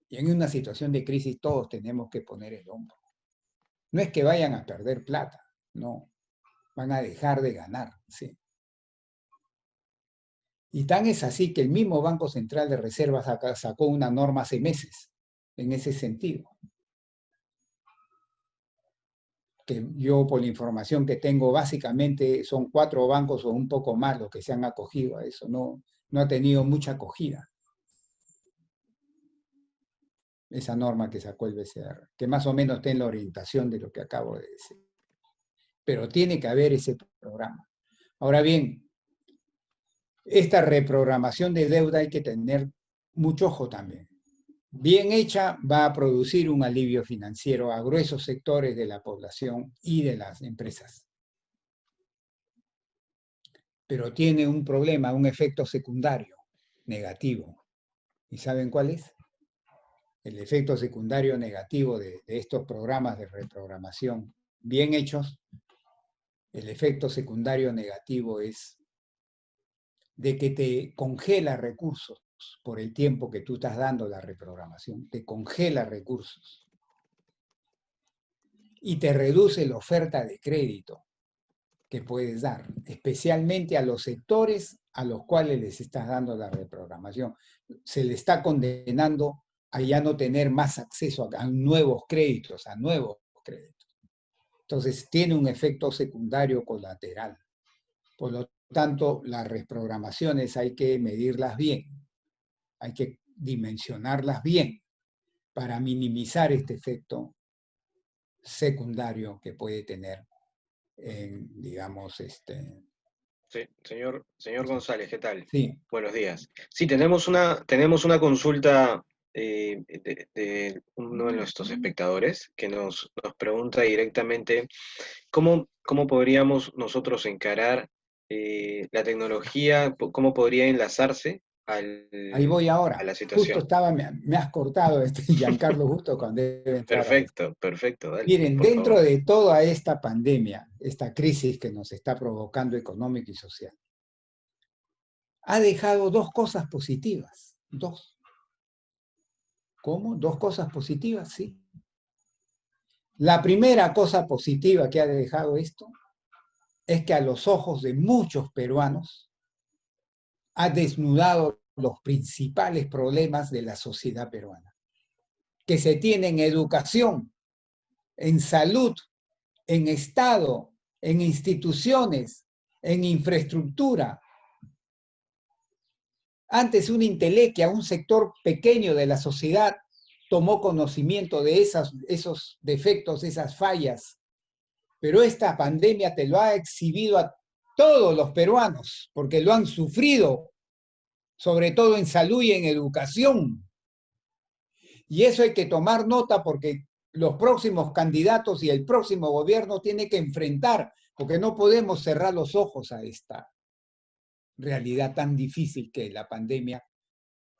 Y en una situación de crisis todos tenemos que poner el hombro. No es que vayan a perder plata, no. Van a dejar de ganar, sí. Y tan es así que el mismo Banco Central de Reserva sacó una norma hace meses en ese sentido. Que yo, por la información que tengo, básicamente son 4 bancos o un poco más los que se han acogido a eso. No ha tenido mucha acogida esa norma que sacó el BCR, que más o menos está en la orientación de lo que acabo de decir. Pero tiene que haber ese programa. Ahora bien, esta reprogramación de deuda hay que tener mucho ojo también. Bien hecha va a producir un alivio financiero a gruesos sectores de la población y de las empresas. Pero tiene un problema, un efecto secundario negativo. ¿Y saben cuál es? El efecto secundario negativo de estos programas de reprogramación bien hechos, el efecto secundario negativo es de que te congela recursos por el tiempo que tú estás dando la reprogramación, te congela recursos y te reduce la oferta de crédito que puedes dar, especialmente a los sectores a los cuales les estás dando la reprogramación. Se le está condenando a ya no tener más acceso a nuevos créditos, Entonces tiene un efecto secundario colateral. Por lo tanto, las reprogramaciones hay que medirlas bien, hay que dimensionarlas bien para minimizar este efecto secundario que puede tener, digamos, Sí, señor González, ¿qué tal? Sí. Buenos días. Sí, tenemos una consulta de uno de nuestros espectadores que nos pregunta directamente cómo podríamos nosotros encarar la tecnología, cómo podría enlazarse Ahí voy ahora. a la situación. Justo me has cortado, Giancarlo, justo cuando debe entrar. Perfecto, dale. Miren, por dentro favor. de toda esta pandemia, esta crisis que nos está provocando económica y social, ha dejado 2 cosas positivas. 2. ¿Cómo? 2 cosas positivas, sí. La primera cosa positiva que ha dejado esto es que a los ojos de muchos peruanos ha desnudado los principales problemas de la sociedad peruana, que se tiene en educación, en salud, en Estado, en instituciones, en infraestructura. Antes una intelequia, un sector pequeño de la sociedad, tomó conocimiento de esos defectos, esas fallas, pero esta pandemia te lo ha exhibido a todos los peruanos, porque lo han sufrido, sobre todo en salud y en educación. Y eso hay que tomar nota porque los próximos candidatos y el próximo gobierno tiene que enfrentar, porque no podemos cerrar los ojos a esta realidad tan difícil que la pandemia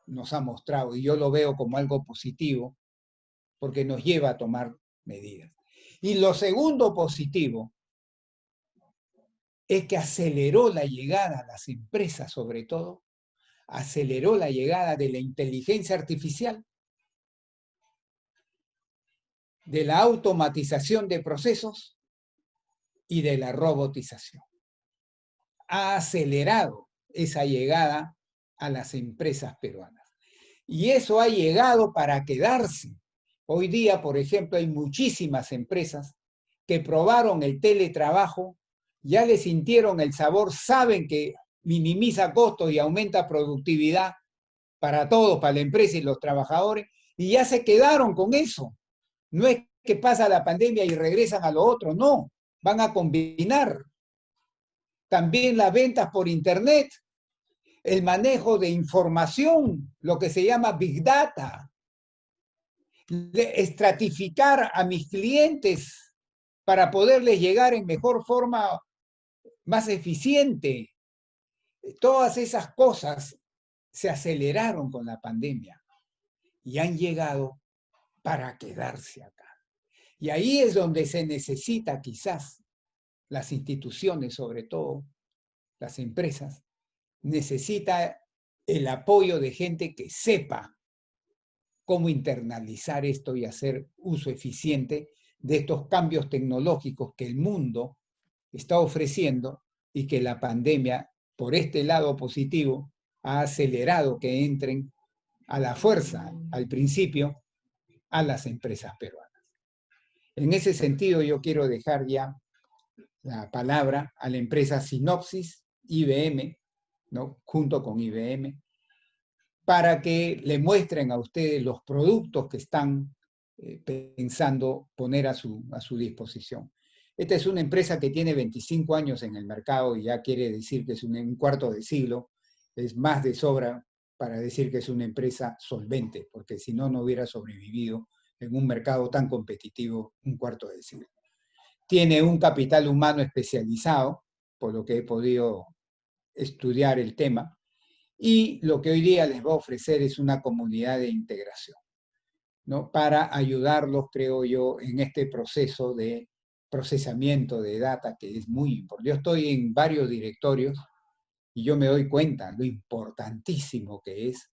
nos ha mostrado. Y yo lo veo como algo positivo, porque nos lleva a tomar medidas. Y lo segundo positivo es que aceleró la llegada a las empresas, sobre todo, aceleró la llegada de la inteligencia artificial, de la automatización de procesos y de la robotización. Ha acelerado esa llegada a las empresas peruanas. Y eso ha llegado para quedarse. Hoy día, por ejemplo, hay muchísimas empresas que probaron el teletrabajo, ya le sintieron el sabor, saben que minimiza costos y aumenta productividad para todos, para la empresa y los trabajadores, y ya se quedaron con eso. No es que pasa la pandemia y regresan a lo otro, no, van a combinar. También las ventas por internet, el manejo de información, lo que se llama Big Data, estratificar a mis clientes para poderles llegar en mejor forma, más eficiente. Todas esas cosas se aceleraron con la pandemia y han llegado para quedarse acá. Y ahí es donde se necesita quizás las instituciones, sobre todo las empresas, necesita el apoyo de gente que sepa cómo internalizar esto y hacer uso eficiente de estos cambios tecnológicos que el mundo está ofreciendo y que la pandemia, por este lado positivo, ha acelerado que entren a la fuerza, al principio, a las empresas peruanas. En ese sentido, yo quiero dejar ya la palabra a la empresa Sinopsis, IBM, ¿no? Junto con IBM, para que le muestren a ustedes los productos que están pensando poner a su disposición. Esta es una empresa que tiene 25 años en el mercado y ya quiere decir que es un cuarto de siglo, es más de sobra para decir que es una empresa solvente, porque si no, no hubiera sobrevivido en un mercado tan competitivo un cuarto de siglo. Tiene un capital humano especializado, por lo que he podido estudiar el tema, y lo que hoy día les va a ofrecer es una comunidad de integración, ¿no? Para ayudarlos, creo yo, en este proceso de procesamiento de data que es muy importante. Yo estoy en varios directorios y yo me doy cuenta lo importantísimo que es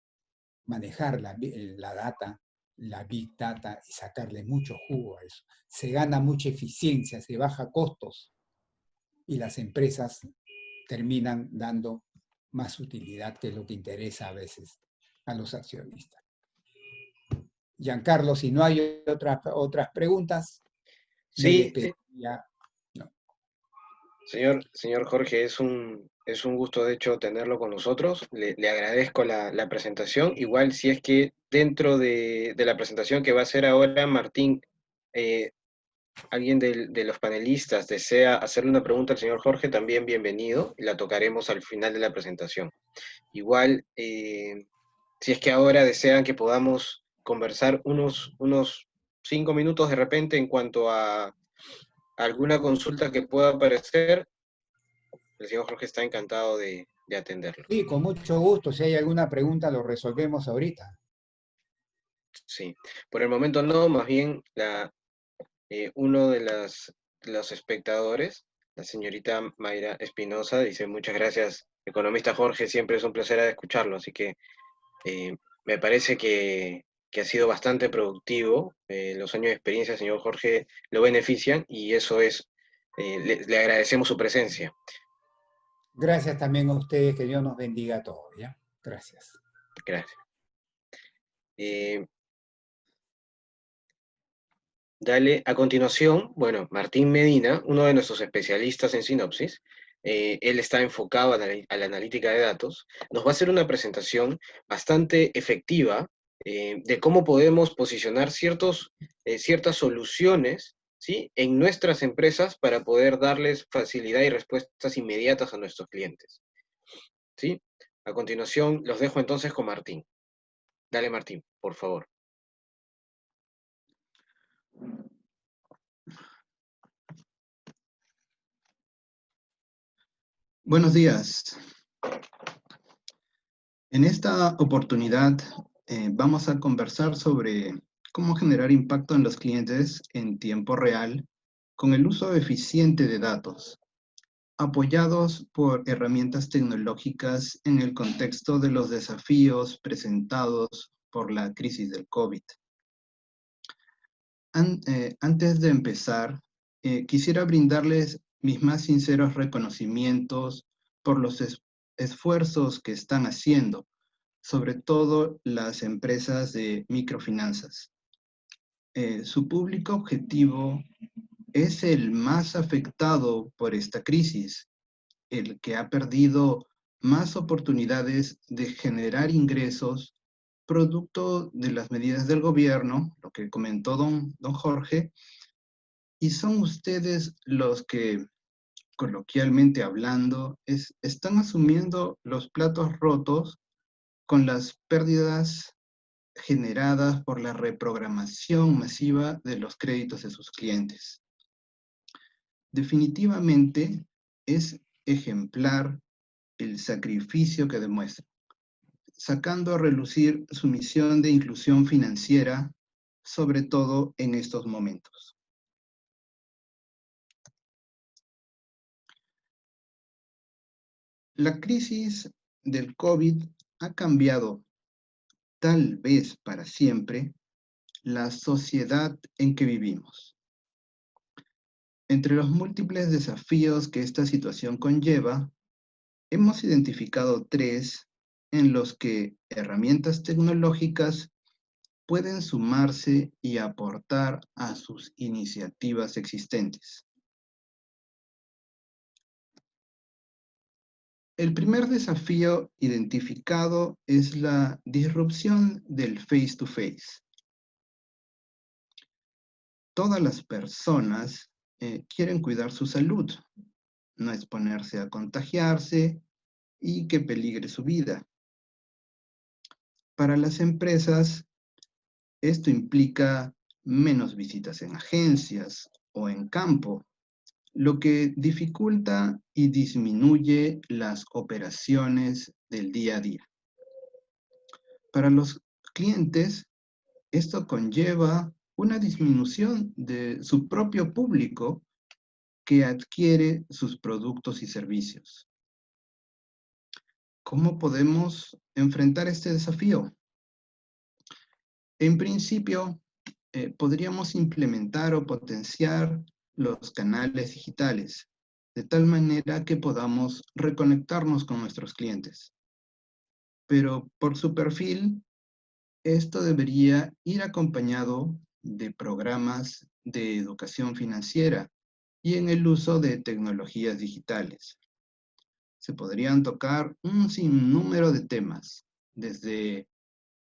manejar la data, la Big Data y sacarle mucho jugo a eso. Se gana mucha eficiencia, se baja costos y las empresas terminan dando más utilidad, que es lo que interesa a veces a los accionistas. Giancarlo, si no hay otras preguntas, sí, no. Señor Jorge, es un gusto de hecho tenerlo con nosotros. Le agradezco la presentación. Igual si es que dentro de la presentación que va a hacer ahora Martín, alguien de los panelistas desea hacerle una pregunta al señor Jorge, también bienvenido, y la tocaremos al final de la presentación. Igual, si es que ahora desean que podamos conversar unos 5 minutos de repente en cuanto a alguna consulta que pueda aparecer, el señor Jorge está encantado de atenderlo. Sí, con mucho gusto. Si hay alguna pregunta, lo resolvemos ahorita. Sí, por el momento no, más bien uno de los espectadores, la señorita Mayra Espinosa, dice: muchas gracias, economista Jorge, siempre es un placer escucharlo, así que me parece que ha sido bastante productivo. Los años de experiencia, señor Jorge, lo benefician y eso es, le agradecemos su presencia. Gracias también a ustedes, que Dios nos bendiga a todos, ¿ya? Gracias. Gracias. Dale, a continuación, bueno, Martín Medina, uno de nuestros especialistas en Sinopsis, él está enfocado a la analítica de datos, nos va a hacer una presentación bastante efectiva de cómo podemos posicionar ciertas soluciones, ¿sí?, en nuestras empresas para poder darles facilidad y respuestas inmediatas a nuestros clientes, ¿sí? A continuación, los dejo entonces con Martín. Dale, Martín, por favor. Buenos días. En esta oportunidad vamos a conversar sobre cómo generar impacto en los clientes en tiempo real con el uso eficiente de datos, apoyados por herramientas tecnológicas en el contexto de los desafíos presentados por la crisis del COVID. Antes de empezar, quisiera brindarles mis más sinceros reconocimientos por los esfuerzos que están haciendo, sobre todo las empresas de microfinanzas. Su público objetivo es el más afectado por esta crisis, el que ha perdido más oportunidades de generar ingresos producto de las medidas del gobierno, lo que comentó don Jorge, y son ustedes los que, coloquialmente hablando, están asumiendo los platos rotos con las pérdidas generadas por la reprogramación masiva de los créditos de sus clientes. Definitivamente es ejemplar el sacrificio que demuestran, sacando a relucir su misión de inclusión financiera, sobre todo en estos momentos. La crisis del COVID ha cambiado, tal vez para siempre, la sociedad en que vivimos. Entre los múltiples desafíos que esta situación conlleva, hemos identificado 3 en los que herramientas tecnológicas pueden sumarse y aportar a sus iniciativas existentes. El primer desafío identificado es la disrupción del face-to-face. Todas las personas quieren cuidar su salud, no exponerse a contagiarse y que peligre su vida. Para las empresas, esto implica menos visitas en agencias o en campo, lo que dificulta y disminuye las operaciones del día a día. Para los clientes, esto conlleva una disminución de su propio público que adquiere sus productos y servicios. ¿Cómo podemos enfrentar este desafío? En principio, podríamos implementar o potenciar los canales digitales, de tal manera que podamos reconectarnos con nuestros clientes. Pero por su perfil, esto debería ir acompañado de programas de educación financiera y en el uso de tecnologías digitales. Se podrían tocar un sinnúmero de temas, desde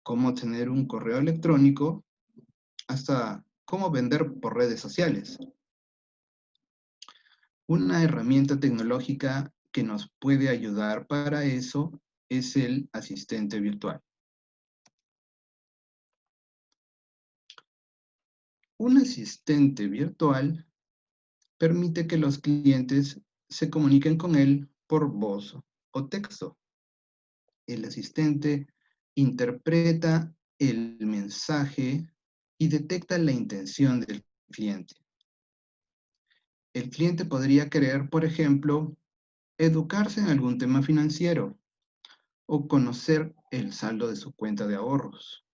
cómo tener un correo electrónico hasta cómo vender por redes sociales. Una herramienta tecnológica que nos puede ayudar para eso es el asistente virtual. Un asistente virtual permite que los clientes se comuniquen con él por voz o texto. El asistente interpreta el mensaje y detecta la intención del cliente. El cliente podría querer, por ejemplo, educarse en algún tema financiero o conocer el saldo de su cuenta de ahorros,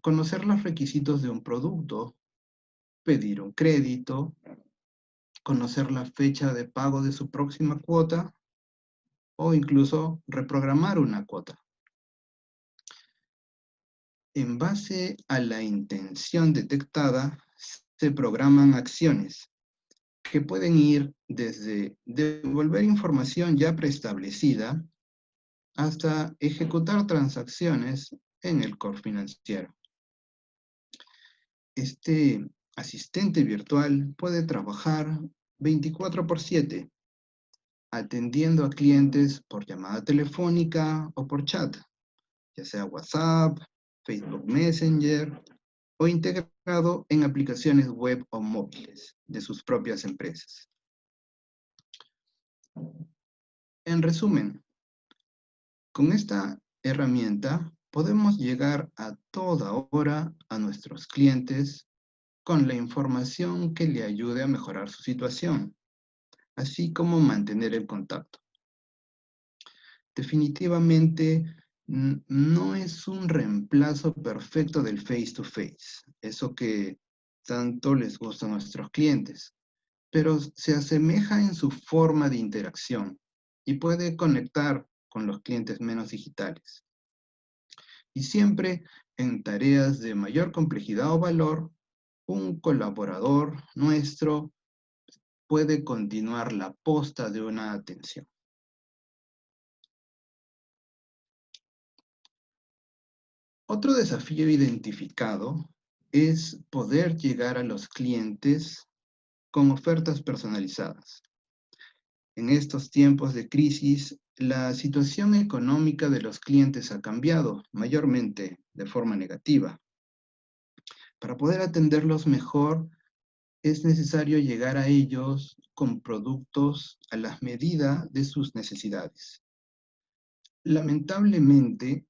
conocer los requisitos de un producto, pedir un crédito, conocer la fecha de pago de su próxima cuota o incluso reprogramar una cuota. En base a la intención detectada, se programan acciones que pueden ir desde devolver información ya preestablecida hasta ejecutar transacciones en el core financiero. Este asistente virtual puede trabajar 24/7, atendiendo a clientes por llamada telefónica o por chat, ya sea WhatsApp, Facebook Messenger o integrado en aplicaciones web o móviles de sus propias empresas. En resumen, con esta herramienta podemos llegar a toda hora a nuestros clientes con la información que le ayude a mejorar su situación, así como mantener el contacto. Definitivamente no es un reemplazo perfecto del face-to-face, eso que tanto les gusta a nuestros clientes, pero se asemeja en su forma de interacción y puede conectar con los clientes menos digitales. Y siempre en tareas de mayor complejidad o valor, un colaborador nuestro puede continuar la posta de una atención. Otro desafío identificado es poder llegar a los clientes con ofertas personalizadas. En estos tiempos de crisis, la situación económica de los clientes ha cambiado, mayormente de forma negativa. Para poder atenderlos mejor, es necesario llegar a ellos con productos a la medida de sus necesidades. Lamentablemente,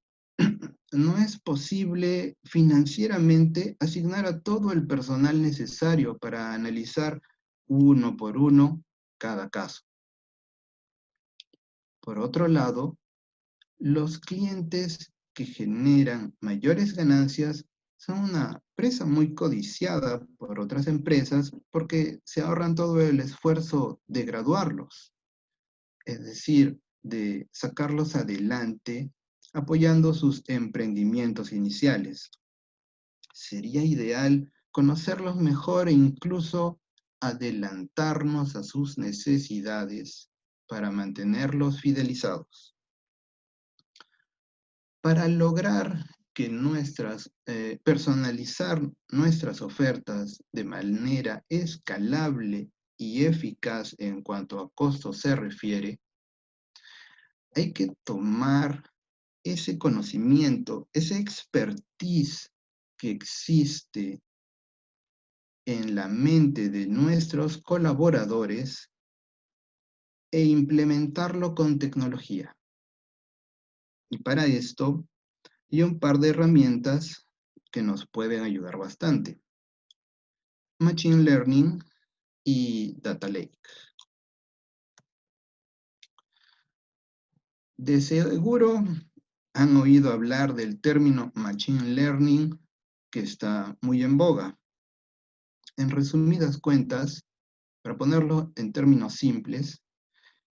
no es posible financieramente asignar a todo el personal necesario para analizar uno por uno cada caso. Por otro lado, los clientes que generan mayores ganancias son una presa muy codiciada por otras empresas porque se ahorran todo el esfuerzo de graduarlos, es decir, de sacarlos adelante apoyando sus emprendimientos iniciales. Sería ideal conocerlos mejor e incluso adelantarnos a sus necesidades para mantenerlos fidelizados. Para lograr que personalizar nuestras ofertas de manera escalable y eficaz en cuanto a costo se refiere, hay que tomar ese conocimiento, ese expertise que existe en la mente de nuestros colaboradores e implementarlo con tecnología. Y para esto hay un par de herramientas que nos pueden ayudar bastante. Machine Learning y Data Lake. De seguro han oído hablar del término Machine Learning, que está muy en boga. En resumidas cuentas, para ponerlo en términos simples,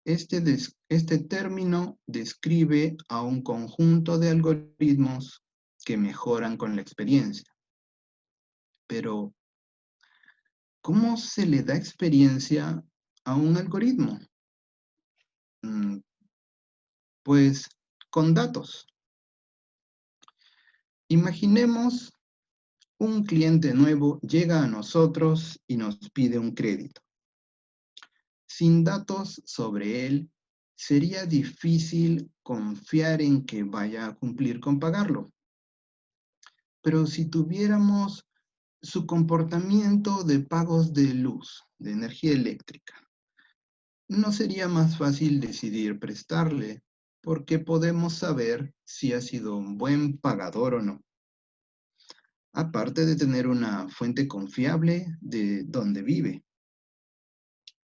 este término describe a un conjunto de algoritmos que mejoran con la experiencia. Pero, ¿cómo se le da experiencia a un algoritmo? Pues con datos. Imaginemos un cliente nuevo llega a nosotros y nos pide un crédito. Sin datos sobre él, sería difícil confiar en que vaya a cumplir con pagarlo. Pero si tuviéramos su comportamiento de pagos de luz, de energía eléctrica, ¿no sería más fácil decidir prestarle? Porque podemos saber si ha sido un buen pagador o no. Aparte de tener una fuente confiable de dónde vive.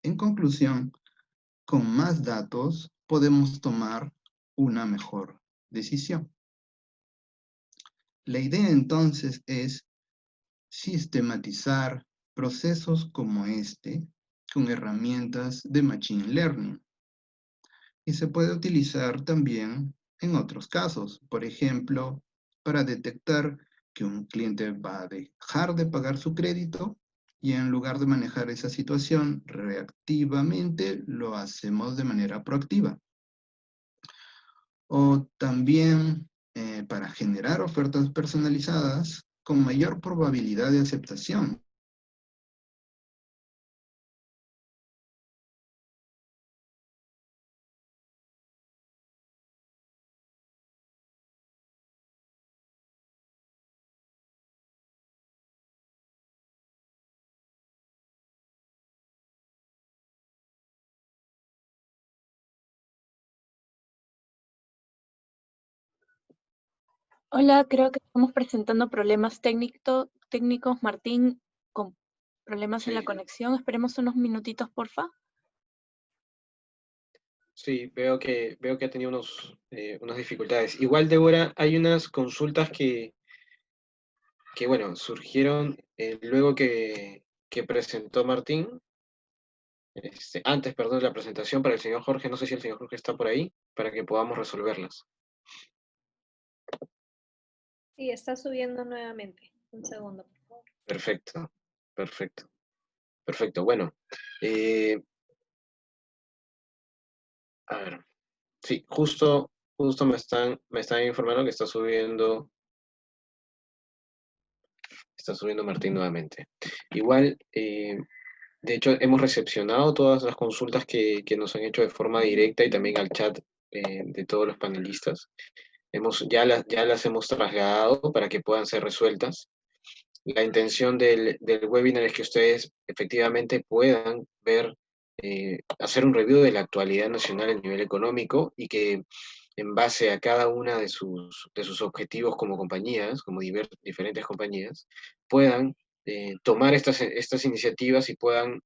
En conclusión, con más datos podemos tomar una mejor decisión. La idea entonces es sistematizar procesos como este con herramientas de Machine Learning. Y se puede utilizar también en otros casos, por ejemplo, para detectar que un cliente va a dejar de pagar su crédito y en lugar de manejar esa situación reactivamente, lo hacemos de manera proactiva. O también para generar ofertas personalizadas con mayor probabilidad de aceptación. Hola, creo que estamos presentando problemas técnicos, Martín, con problemas en la Sí, conexión. Esperemos unos minutitos, porfa. sí, veo que ha tenido unas dificultades. Igual, Débora, hay unas consultas que bueno, surgieron luego que presentó Martín, antes, perdón, de la presentación para el señor Jorge. No sé si el señor Jorge está por ahí, para que podamos resolverlas. Sí, está subiendo nuevamente. Un segundo, por favor. Perfecto, perfecto, perfecto. Bueno, eh, a ver, sí, justo me están informando que está subiendo Martín nuevamente. Igual, de hecho, hemos recepcionado todas las consultas que nos han hecho de forma directa y también al chat de todos los panelistas. Ya las hemos trasladado para que puedan ser resueltas. La intención del webinar es que ustedes efectivamente puedan ver, hacer un review de la actualidad nacional a nivel económico y que en base a cada una de sus objetivos como compañías, como diferentes compañías, puedan tomar estas iniciativas y puedan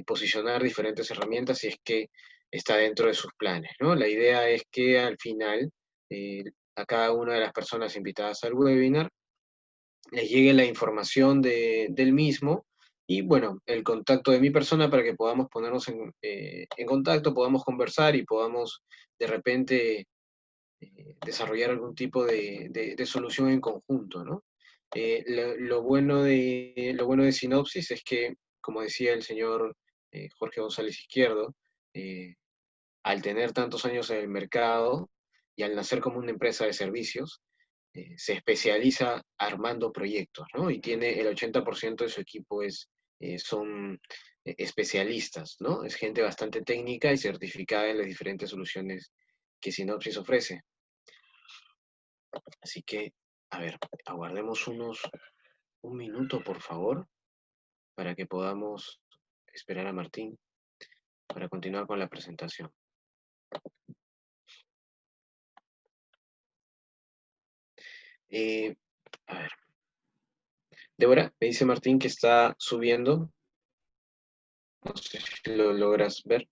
posicionar diferentes herramientas si es que está dentro de sus planes, ¿no? La idea es que al final eh, a cada una de las personas invitadas al webinar les llegue la información del mismo y, bueno, el contacto de mi persona para que podamos ponernos en contacto, podamos conversar y podamos de repente desarrollar algún tipo de solución en conjunto, ¿no? Lo bueno de Sinopsis es que, como decía el señor Jorge González Izquierdo, eh, al tener tantos años en el mercado y al nacer como una empresa de servicios, se especializa armando proyectos, ¿no? Y tiene el 80% de su equipo son especialistas, ¿no? Es gente bastante técnica y certificada en las diferentes soluciones que Sinopsis ofrece. Así que, a ver, aguardemos un minuto, por favor, para que podamos esperar a Martín para continuar con la presentación. Eh, a ver, Débora, me dice Martín que está subiendo. No sé si lo logras ver.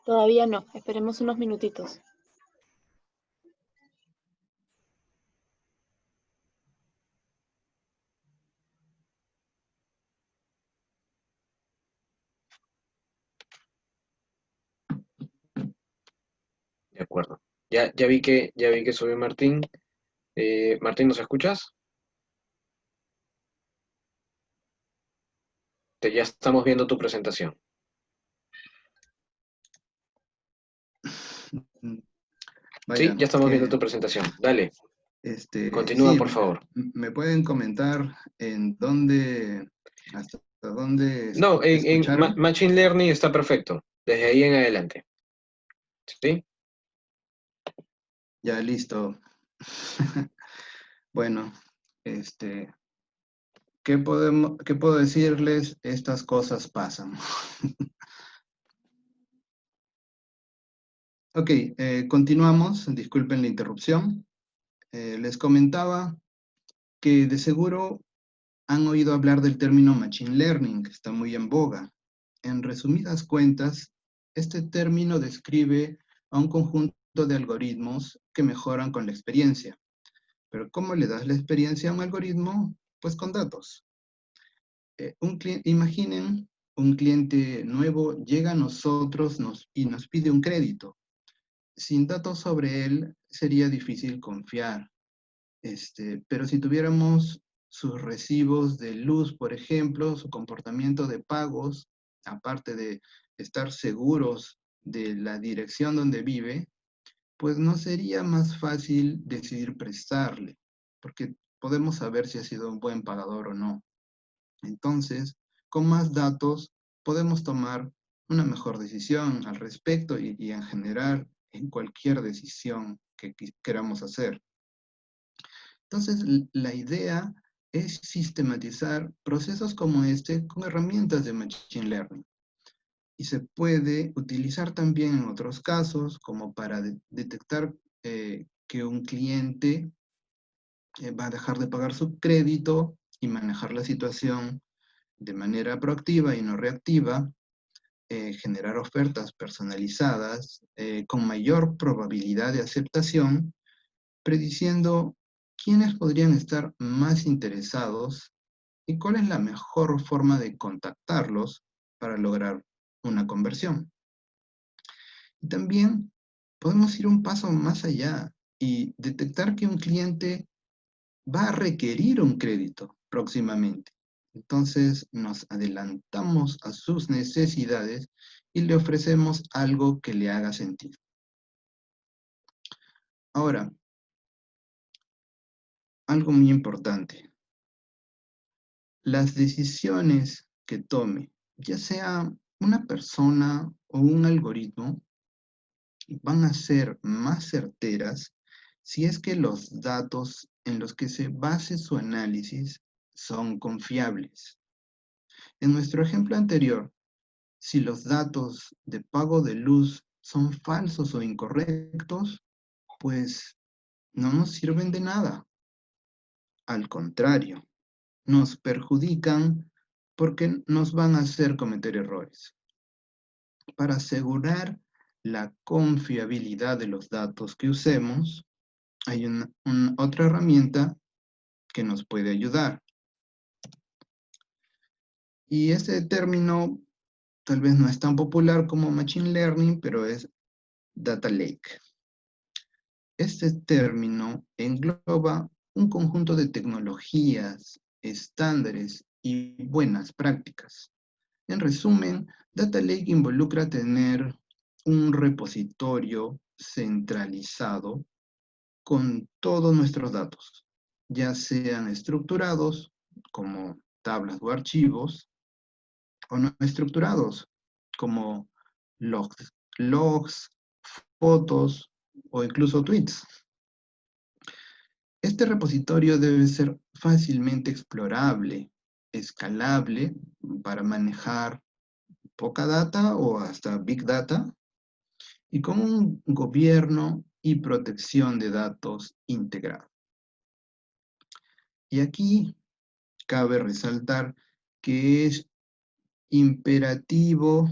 Todavía no, esperemos unos minutitos. De acuerdo. Ya vi que subió Martín. Martín, ¿nos escuchas? Ya estamos viendo tu presentación. Sí, Vaya, ya estamos viendo tu presentación. Dale, continúa, sí, por favor. ¿me pueden comentar hasta dónde No, en escucharon? Machine Learning está perfecto. Desde ahí en adelante. ¿Sí? Ya, listo. Bueno, ¿qué puedo decirles? Estas cosas pasan. Ok, continuamos. Disculpen la interrupción. Les comentaba que de seguro han oído hablar del término Machine Learning, que está muy en boga. En resumidas cuentas, este término describe a un conjunto de algoritmos que mejoran con la experiencia. Pero ¿cómo le das la experiencia a un algoritmo? Pues con datos. Imaginen un cliente nuevo llega a nosotros y nos pide un crédito. Sin datos sobre él sería difícil confiar. Pero si tuviéramos sus recibos de luz, por ejemplo, su comportamiento de pagos, aparte de estar seguros de la dirección donde vive, pues no sería más fácil decidir prestarle, porque podemos saber si ha sido un buen pagador o no. Entonces, con más datos podemos tomar una mejor decisión al respecto y en general en cualquier decisión que queramos hacer. Entonces, la idea es sistematizar procesos como este con herramientas de Machine Learning. Y se puede utilizar también en otros casos, como para detectar que un cliente va a dejar de pagar su crédito y manejar la situación de manera proactiva y no reactiva, generar ofertas personalizadas con mayor probabilidad de aceptación, prediciendo quiénes podrían estar más interesados y cuál es la mejor forma de contactarlos para lograr una conversión. Y también podemos ir un paso más allá y detectar que un cliente va a requerir un crédito próximamente. Entonces nos adelantamos a sus necesidades y le ofrecemos algo que le haga sentido. Ahora, algo muy importante. Las decisiones que tome, ya sea una persona o un algoritmo, van a ser más certeras si es que los datos en los que se base su análisis son confiables. En nuestro ejemplo anterior, si los datos de pago de luz son falsos o incorrectos, pues no nos sirven de nada. Al contrario, nos perjudican porque nos van a hacer cometer errores. Para asegurar la confiabilidad de los datos que usemos, hay otra herramienta que nos puede ayudar. Y este término tal vez no es tan popular como Machine Learning, pero es Data Lake. Este término engloba un conjunto de tecnologías, estándares y buenas prácticas. En resumen, Data Lake involucra tener un repositorio centralizado con todos nuestros datos, ya sean estructurados como tablas o archivos, o no estructurados como logs, fotos o incluso tweets. Este repositorio debe ser fácilmente explorable, escalable para manejar poca data o hasta big data, y con un gobierno y protección de datos integrado. Y aquí cabe resaltar que es imperativo,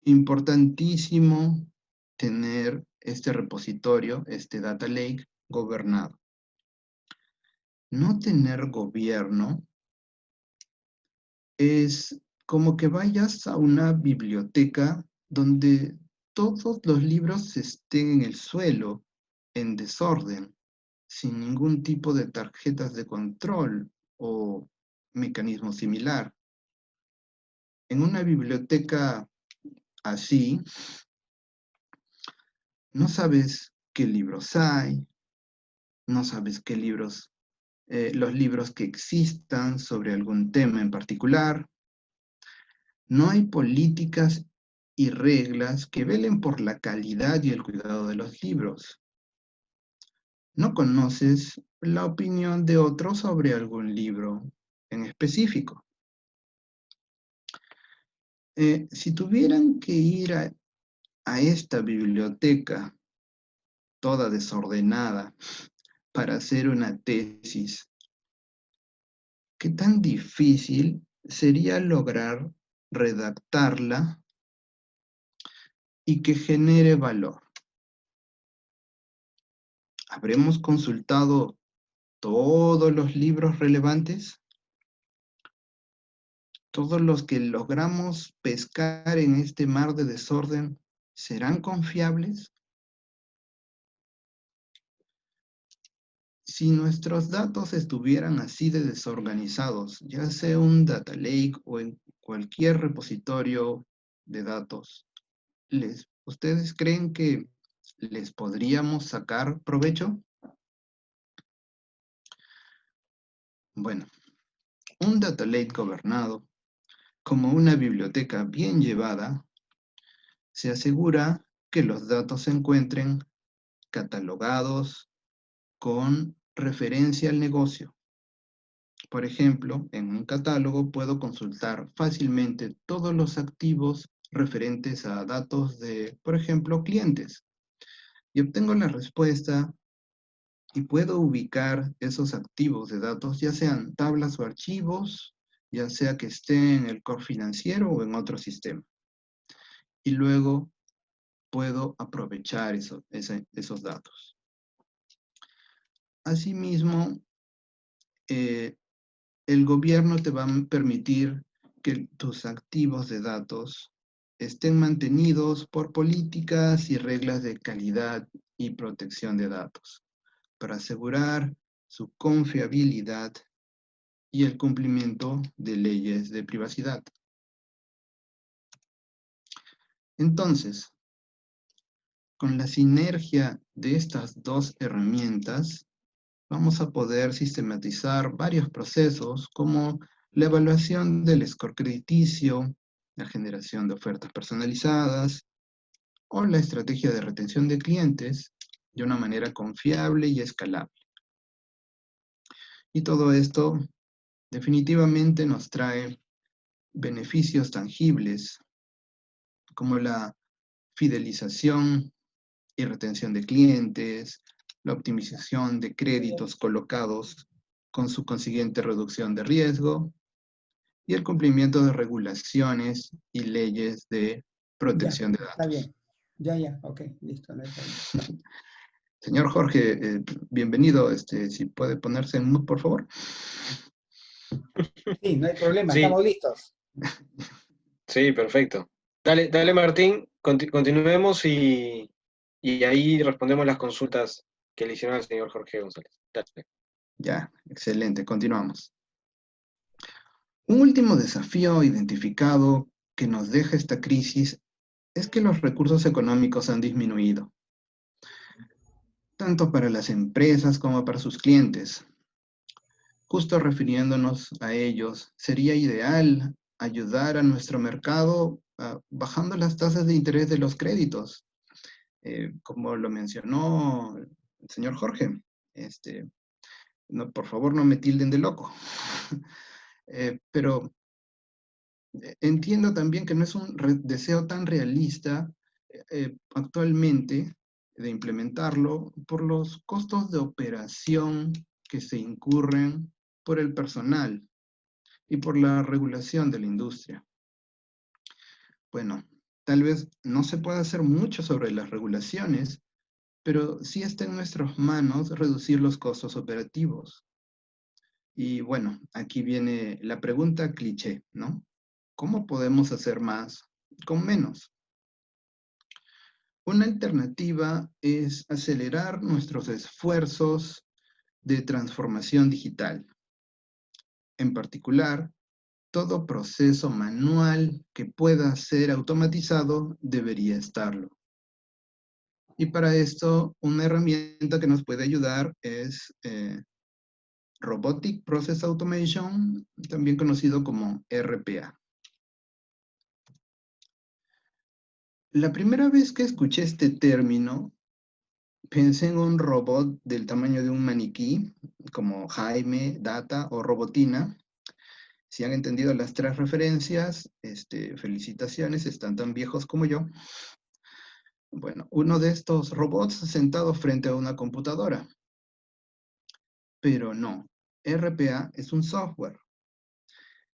importantísimo tener este repositorio, este data lake, gobernado. No tener gobierno es como que vayas a una biblioteca donde todos los libros estén en el suelo, en desorden, sin ningún tipo de tarjetas de control o mecanismo similar. En una biblioteca así, no sabes qué libros hay, no sabes qué libros, los libros que existan sobre algún tema en particular. No hay políticas y reglas que velen por la calidad y el cuidado de los libros. No conoces la opinión de otros sobre algún libro en específico. Si tuvieran que ir a esta biblioteca toda desordenada para hacer una tesis, ¿qué tan difícil sería lograr redactarla y que genere valor? ¿Habremos consultado todos los libros relevantes? ¿Todos los que logramos pescar en este mar de desorden serán confiables? Si nuestros datos estuvieran así de desorganizados, ya sea un data lake o en cualquier repositorio de datos, les ¿Ustedes creen que les podríamos sacar provecho? Bueno, un data lake gobernado, como una biblioteca bien llevada, se asegura que los datos se encuentren catalogados con referencia al negocio. Por ejemplo, en un catálogo puedo consultar fácilmente todos los activos referentes a datos de, por ejemplo, clientes. Y obtengo la respuesta y puedo ubicar esos activos de datos, ya sean tablas o archivos, ya sea que esté en el core financiero o en otro sistema. Y luego puedo aprovechar esos datos. Asimismo, el gobierno te va a permitir que tus activos de datos estén mantenidos por políticas y reglas de calidad y protección de datos, para asegurar su confiabilidad y el cumplimiento de leyes de privacidad. Entonces, con la sinergia de estas dos herramientas, vamos a poder sistematizar varios procesos como la evaluación del score crediticio, la generación de ofertas personalizadas o la estrategia de retención de clientes de una manera confiable y escalable. Y todo esto definitivamente nos trae beneficios tangibles como la fidelización y retención de clientes, la optimización de créditos colocados con su consiguiente reducción de riesgo y el cumplimiento de regulaciones y leyes de protección de datos. Está bien. Ya, ok, listo, no hay problema. Señor Jorge, bienvenido. Si puede ponerse en mute, por favor. Sí, no hay problema, Sí. estamos listos. Sí, perfecto. Dale Martín, continuemos y ahí respondemos las consultas que le hicieron al señor Jorge González. Dale. Ya, excelente, continuamos. Un último desafío identificado que nos deja esta crisis es que los recursos económicos han disminuido, tanto para las empresas como para sus clientes. Justo refiriéndonos a ellos, sería ideal ayudar a nuestro mercado bajando las tasas de interés de los créditos. Como lo mencionó el señor Jorge, no, por favor no me tilden de loco. Pero entiendo también que no es un deseo tan realista actualmente de implementarlo por los costos de operación que se incurren por el personal y por la regulación de la industria. Bueno, tal vez no se pueda hacer mucho sobre las regulaciones, pero sí está en nuestras manos reducir los costos operativos. Y bueno, aquí viene la pregunta cliché, ¿no? ¿Cómo podemos hacer más con menos? Una alternativa es acelerar nuestros esfuerzos de transformación digital. En particular, todo proceso manual que pueda ser automatizado debería estarlo. Y para esto, una herramienta que nos puede ayudar es Robotic Process Automation, también conocido como RPA. La primera vez que escuché este término, pensé en un robot del tamaño de un maniquí, como Jaime, Data o Robotina. Si han entendido las tres referencias, felicitaciones, están tan viejos como yo. Bueno, uno de estos robots sentado frente a una computadora. Pero no, RPA es un software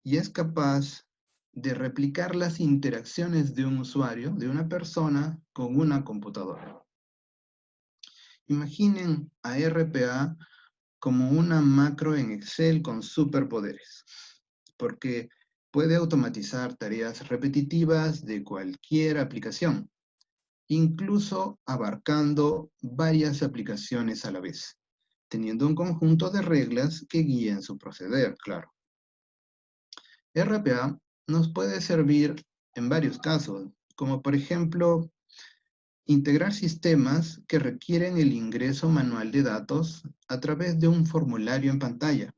y es capaz de replicar las interacciones de un usuario, de una persona, con una computadora. Imaginen a RPA como una macro en Excel con superpoderes, porque puede automatizar tareas repetitivas de cualquier aplicación, incluso abarcando varias aplicaciones a la vez, teniendo un conjunto de reglas que guíen su proceder, claro. RPA nos puede servir en varios casos, como por ejemplo, integrar sistemas que requieren el ingreso manual de datos a través de un formulario en pantalla.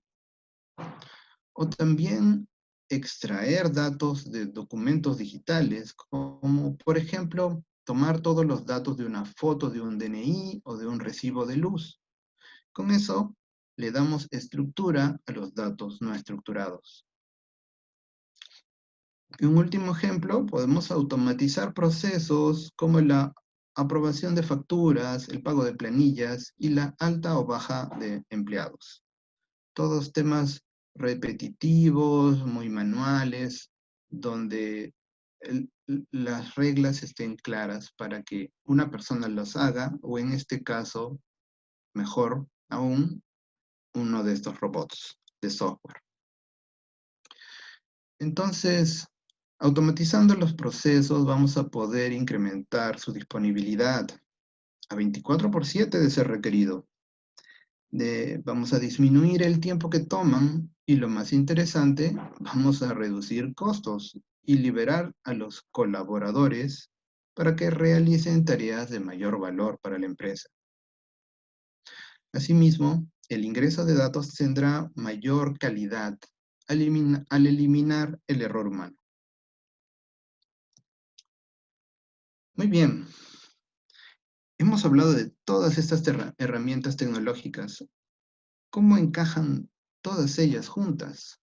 O también extraer datos de documentos digitales, como por ejemplo, tomar todos los datos de una foto de un DNI o de un recibo de luz. Con eso, le damos estructura a los datos no estructurados. En un último ejemplo, podemos automatizar procesos como la aprobación de facturas, el pago de planillas y la alta o baja de empleados. Todos temas repetitivos, muy manuales, donde las reglas estén claras para que una persona los haga, o en este caso, mejor aún, uno de estos robots de software. Entonces, automatizando los procesos vamos a poder incrementar su disponibilidad a 24/7 de ser requerido. Vamos a disminuir el tiempo que toman y lo más interesante, vamos a reducir costos y liberar a los colaboradores para que realicen tareas de mayor valor para la empresa. Asimismo, el ingreso de datos tendrá mayor calidad al eliminar el error humano. Muy bien, hemos hablado de todas estas herramientas tecnológicas. ¿Cómo encajan todas ellas juntas?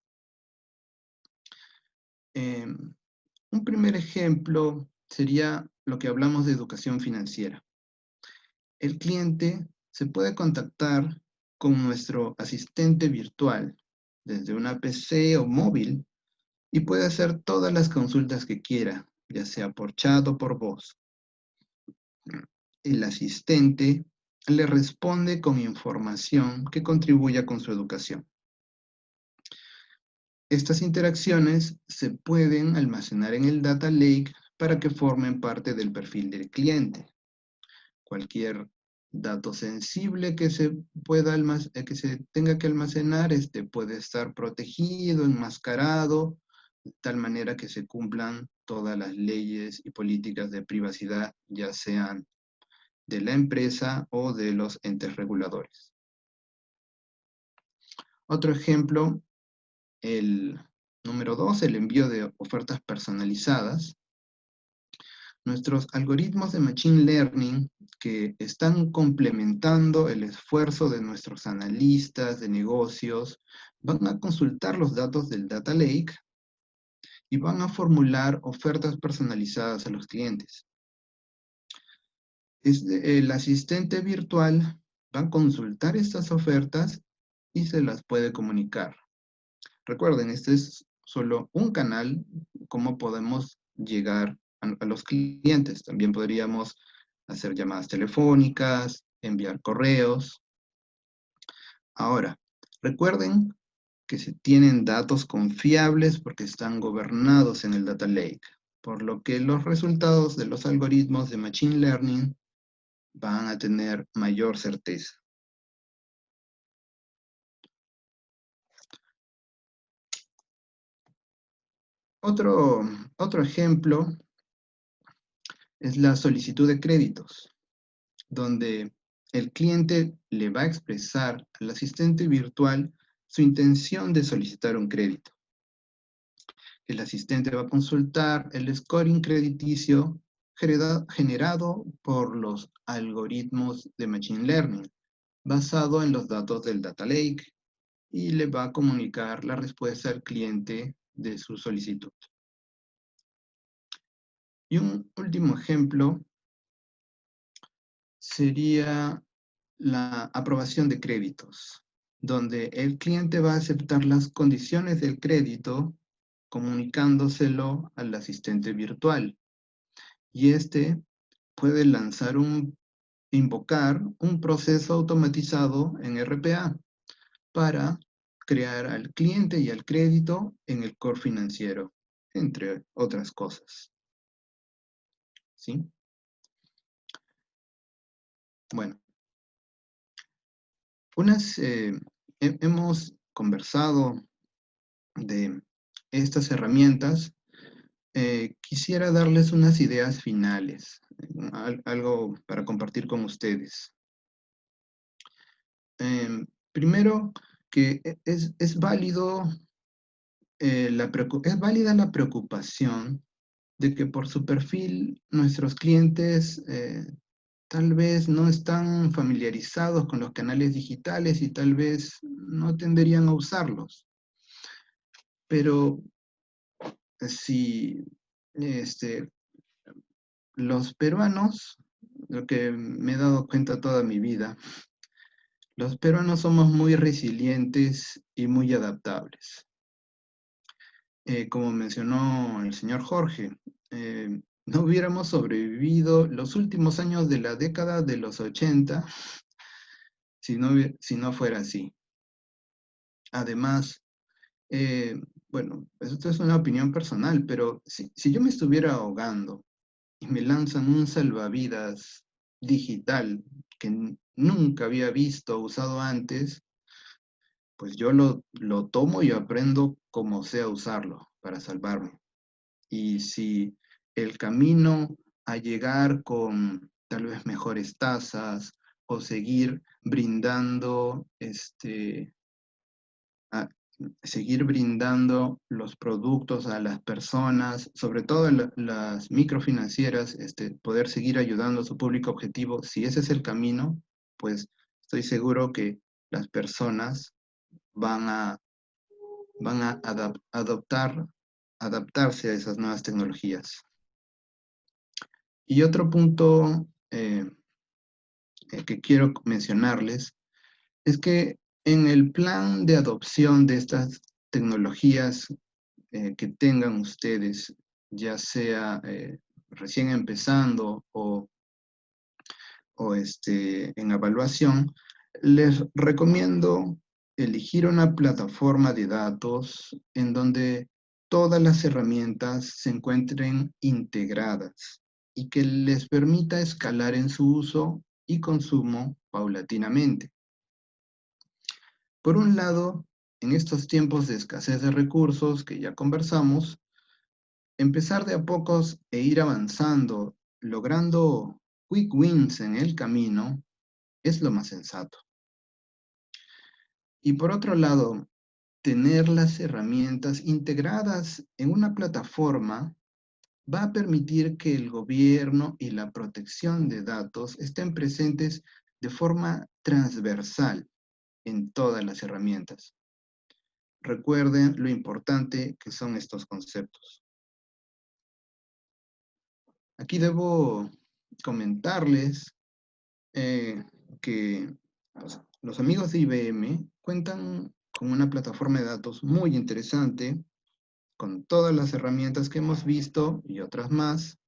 Un primer ejemplo sería lo que hablamos de educación financiera. El cliente se puede contactar con nuestro asistente virtual desde una PC o móvil y puede hacer todas las consultas que quiera, ya sea por chat o por voz. El asistente le responde con información que contribuya con su educación. Estas interacciones se pueden almacenar en el Data Lake para que formen parte del perfil del cliente. Cualquier dato sensible que se tenga que almacenar puede estar protegido, enmascarado, de tal manera que se cumplan todas las leyes y políticas de privacidad, ya sean de la empresa o de los entes reguladores. Otro ejemplo, el número 2, el envío de ofertas personalizadas. Nuestros algoritmos de Machine Learning que están complementando el esfuerzo de nuestros analistas de negocios van a consultar los datos del Data Lake y van a formular ofertas personalizadas a los clientes. El asistente virtual va a consultar estas ofertas y se las puede comunicar. Recuerden, este es solo un canal, cómo podemos llegar a los clientes. También podríamos hacer llamadas telefónicas, enviar correos. Ahora, recuerden que se tienen datos confiables porque están gobernados en el Data Lake, por lo que los resultados de los algoritmos de Machine Learning van a tener mayor certeza. Otro ejemplo es la solicitud de créditos, donde el cliente le va a expresar al asistente virtual su intención de solicitar un crédito. El asistente va a consultar el scoring crediticio generado por los algoritmos de Machine Learning, basado en los datos del Data Lake, y le va a comunicar la respuesta al cliente de su solicitud. Y un último ejemplo sería la aprobación de créditos, donde el cliente va a aceptar las condiciones del crédito comunicándoselo al asistente virtual. Y puede invocar un proceso automatizado en RPA para crear al cliente y al crédito en el core financiero, entre otras cosas. ¿Sí? Bueno, hemos conversado de estas herramientas. Quisiera darles unas ideas finales. algo para compartir con ustedes. Primero, que es válido, es válida la preocupación de que por su perfil nuestros clientes tal vez no están familiarizados con los canales digitales y tal vez no tenderían a usarlos. Pero si los peruanos, lo que me he dado cuenta toda mi vida, los peruanos somos muy resilientes y muy adaptables. Como mencionó el señor Jorge, no hubiéramos sobrevivido los últimos años de la década de los 80 si no fuera así. Además, bueno, esto es una opinión personal, pero si yo me estuviera ahogando y me lanzan un salvavidas digital que nunca había visto o usado antes, pues yo lo tomo y aprendo cómo sea usarlo para salvarme. Y si el camino a llegar con tal vez mejores tasas o seguir brindando seguir brindando los productos a las personas, sobre todo las microfinancieras, poder seguir ayudando a su público objetivo, si ese es el camino, pues estoy seguro que las personas van a adaptarse a esas nuevas tecnologías. Y otro punto que quiero mencionarles es que en el plan de adopción de estas tecnologías que tengan ustedes, ya sea recién empezando o en evaluación, les recomiendo elegir una plataforma de datos en donde todas las herramientas se encuentren integradas y que les permita escalar en su uso y consumo paulatinamente. Por un lado, en estos tiempos de escasez de recursos que ya conversamos, empezar de a pocos e ir avanzando, logrando quick wins en el camino, es lo más sensato. Y por otro lado, tener las herramientas integradas en una plataforma va a permitir que el gobierno y la protección de datos estén presentes de forma transversal en todas las herramientas. Recuerden lo importante que son estos conceptos. Aquí debo comentarles que los amigos de IBM cuentan con una plataforma de datos muy interesante, con todas las herramientas que hemos visto y otras más,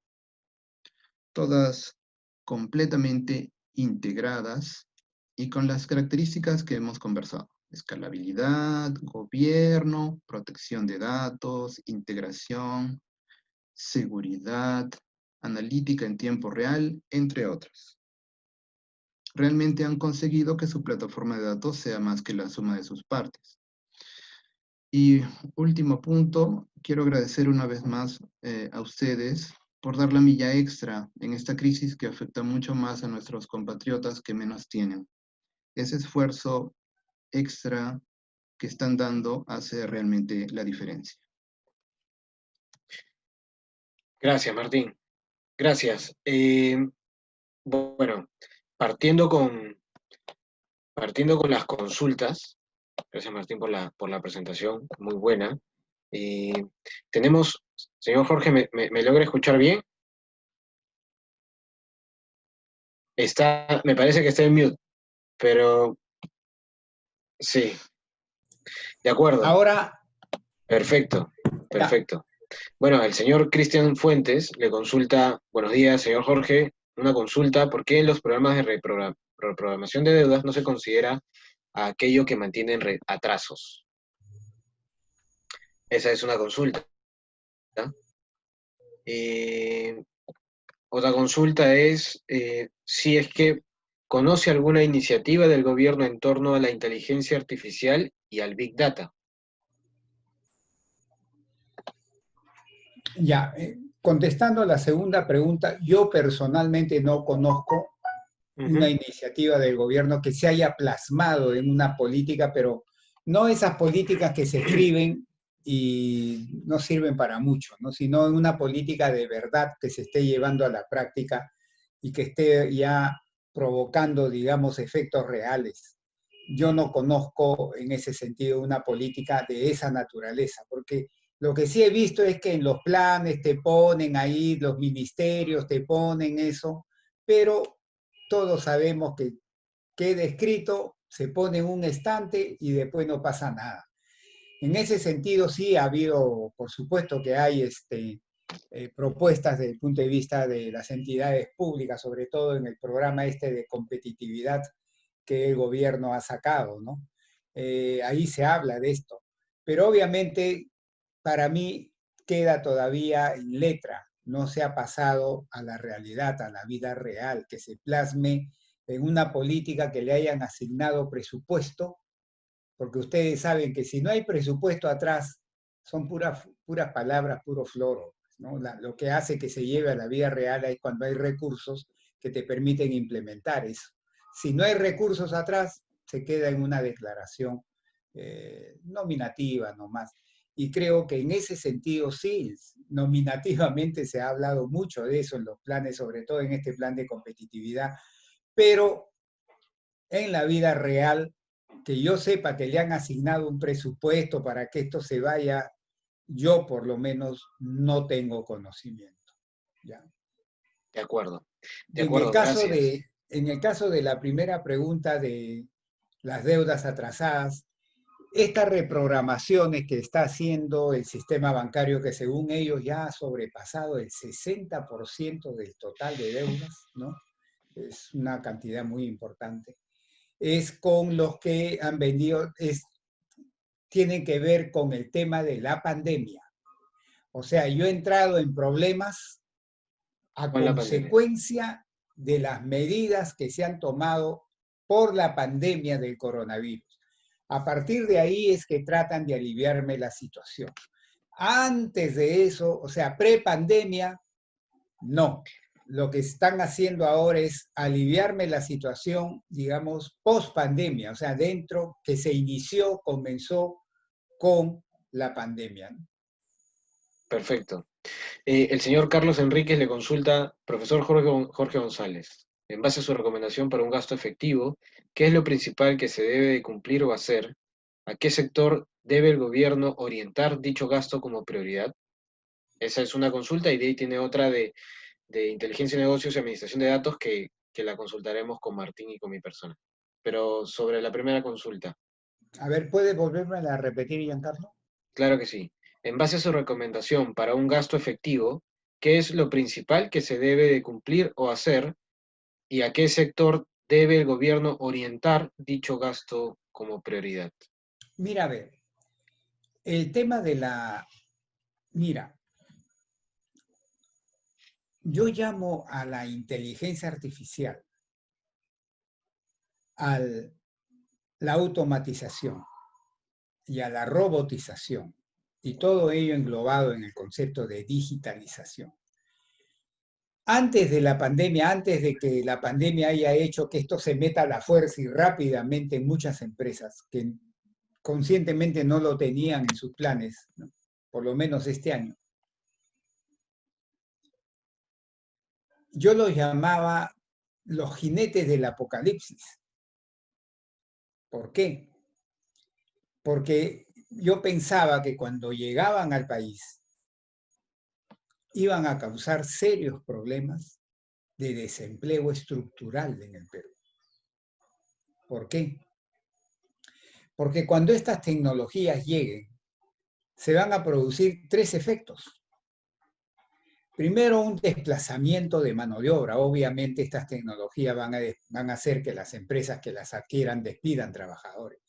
todas completamente integradas y con las características que hemos conversado: escalabilidad, gobierno, protección de datos, integración, seguridad, analítica en tiempo real, entre otras. Realmente han conseguido que su plataforma de datos sea más que la suma de sus partes. Y último punto, quiero agradecer una vez más a ustedes por dar la milla extra en esta crisis que afecta mucho más a nuestros compatriotas que menos tienen. Ese esfuerzo extra que están dando hace realmente la diferencia. Gracias, Martín. Gracias. Bueno, partiendo con las consultas, gracias Martín por la presentación, muy buena. Tenemos, señor Jorge, ¿me logra escuchar bien? Me parece que está en mute, pero sí, de acuerdo. Ahora, Perfecto, perfecto. Bueno, el señor Cristian Fuentes le consulta: buenos días, señor Jorge, una consulta: ¿por qué en los programas de reprogramación de deudas no se considera a aquello que mantienen atrasos? Esa es una consulta. Otra consulta es si es que conoce alguna iniciativa del gobierno en torno a la inteligencia artificial y al Big Data. ya, contestando a la segunda pregunta, yo personalmente no conozco una iniciativa del gobierno que se haya plasmado en una política, pero no esas políticas que se escriben y no sirven para mucho, ¿no? Sino en una política de verdad que se esté llevando a la práctica y que esté ya provocando, digamos, efectos reales. Yo no conozco en ese sentido una política de esa naturaleza, porque lo que sí he visto es que en los planes te ponen ahí, los ministerios te ponen eso, pero todos sabemos que queda escrito, se pone en un estante y después no pasa nada. En ese sentido sí ha habido, por supuesto que hay propuestas desde el punto de vista de las entidades públicas, sobre todo en el programa de competitividad que el gobierno ha sacado, ¿no? Ahí se habla de esto. Pero obviamente para mí queda todavía en letra, no se ha pasado a la realidad, a la vida real, que se plasme en una política que le hayan asignado presupuesto, porque ustedes saben que si no hay presupuesto atrás, son puras palabras, puro floro, ¿no? Lo que hace que se lleve a la vida real es cuando hay recursos que te permiten implementar eso. Si no hay recursos atrás, se queda en una declaración nominativa nomás. Y creo que en ese sentido sí, nominativamente se ha hablado mucho de eso en los planes, sobre todo en este plan de competitividad, pero en la vida real, que yo sepa que le han asignado un presupuesto para que esto se vaya, yo por lo menos no tengo conocimiento. ¿Ya? De acuerdo, En gracias. en el caso de la primera pregunta de las deudas atrasadas, estas reprogramaciones que está haciendo el sistema bancario, que según ellos ya ha sobrepasado el 60% del total de deudas, ¿no? Es una cantidad muy importante. Es con los que han vendido, tienen que ver con el tema de la pandemia. O sea, yo he entrado en problemas a Con la pandemia. consecuencia de las medidas que se han tomado por la pandemia del coronavirus. A partir de ahí es que tratan de aliviarme la situación. Antes de eso, o sea, pre-pandemia, no. Lo que están haciendo ahora es aliviarme la situación, digamos, post-pandemia, o sea, dentro que se inició, comenzó con la pandemia. Perfecto. El señor Carlos Enríquez le consulta, profesor Jorge González, en base a su recomendación para un gasto efectivo, ¿qué es lo principal que se debe de cumplir o hacer? ¿A qué sector debe el gobierno orientar dicho gasto como prioridad? Esa es una consulta y de ahí tiene otra de inteligencia de negocios y administración de datos que la consultaremos con Martín y con mi persona. Pero sobre la primera consulta, A ver, ¿puede volverme a repetir, Giancarlo? claro que sí. En base a su recomendación para un gasto efectivo, ¿qué es lo principal que se debe de cumplir o hacer y a qué sector debe el gobierno orientar dicho gasto como prioridad? Mira, a ver, el tema de la... Mira, yo llamo a la inteligencia artificial, a la automatización y a la robotización, y todo ello englobado en el concepto de digitalización. Antes de la pandemia, antes de que la pandemia haya hecho que esto se meta a la fuerza y rápidamente en muchas empresas que conscientemente no lo tenían en sus planes, ¿no? Por lo menos este año, yo los llamaba los jinetes del apocalipsis. ¿Por qué? Porque yo pensaba que cuando llegaban al país iban a causar serios problemas de desempleo estructural en el Perú. ¿Por qué? Porque cuando estas tecnologías lleguen, se van a producir tres efectos. Primero, un desplazamiento de mano de obra. Obviamente, estas tecnologías van a hacer que las empresas que las adquieran despidan trabajadores.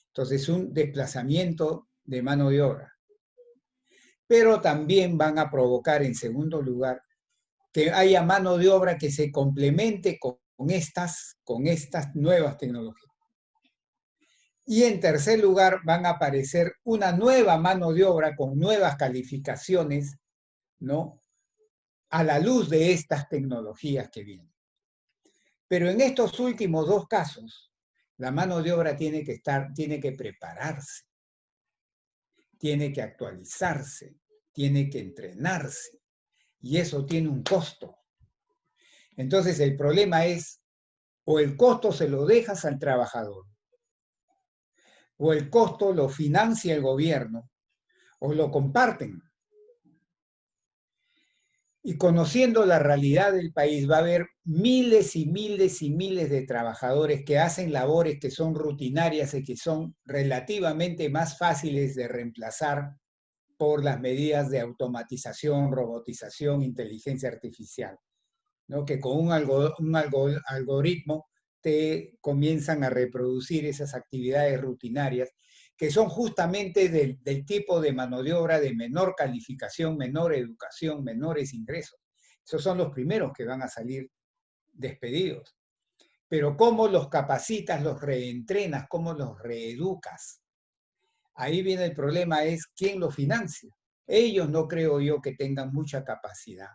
Entonces, un desplazamiento de mano de obra. Pero también van a provocar, en segundo lugar, que haya mano de obra que se complemente con estas nuevas tecnologías. Y en tercer lugar, van a aparecer una nueva mano de obra con nuevas calificaciones, ¿no? a la luz de estas tecnologías que vienen. Pero en estos últimos dos casos, la mano de obra tiene que prepararse, tiene que actualizarse, tiene que entrenarse, y eso tiene un costo. Entonces el problema es, o el costo se lo dejas al trabajador, o el costo lo financia el gobierno, o lo comparten. Y conociendo la realidad del país, va a haber miles y miles y miles de trabajadores que hacen labores que son rutinarias y que son relativamente más fáciles de reemplazar por las medidas de automatización, robotización, inteligencia artificial, ¿no? Que con un algoritmo te comienzan a reproducir esas actividades rutinarias que son justamente del tipo de mano de obra de menor calificación, menor educación, menores ingresos. Esos son los primeros que van a salir despedidos. Pero ¿cómo los capacitas, los reentrenas, cómo los reeducas? Ahí viene el problema, es quién los financia. Ellos no creo yo que tengan mucha capacidad.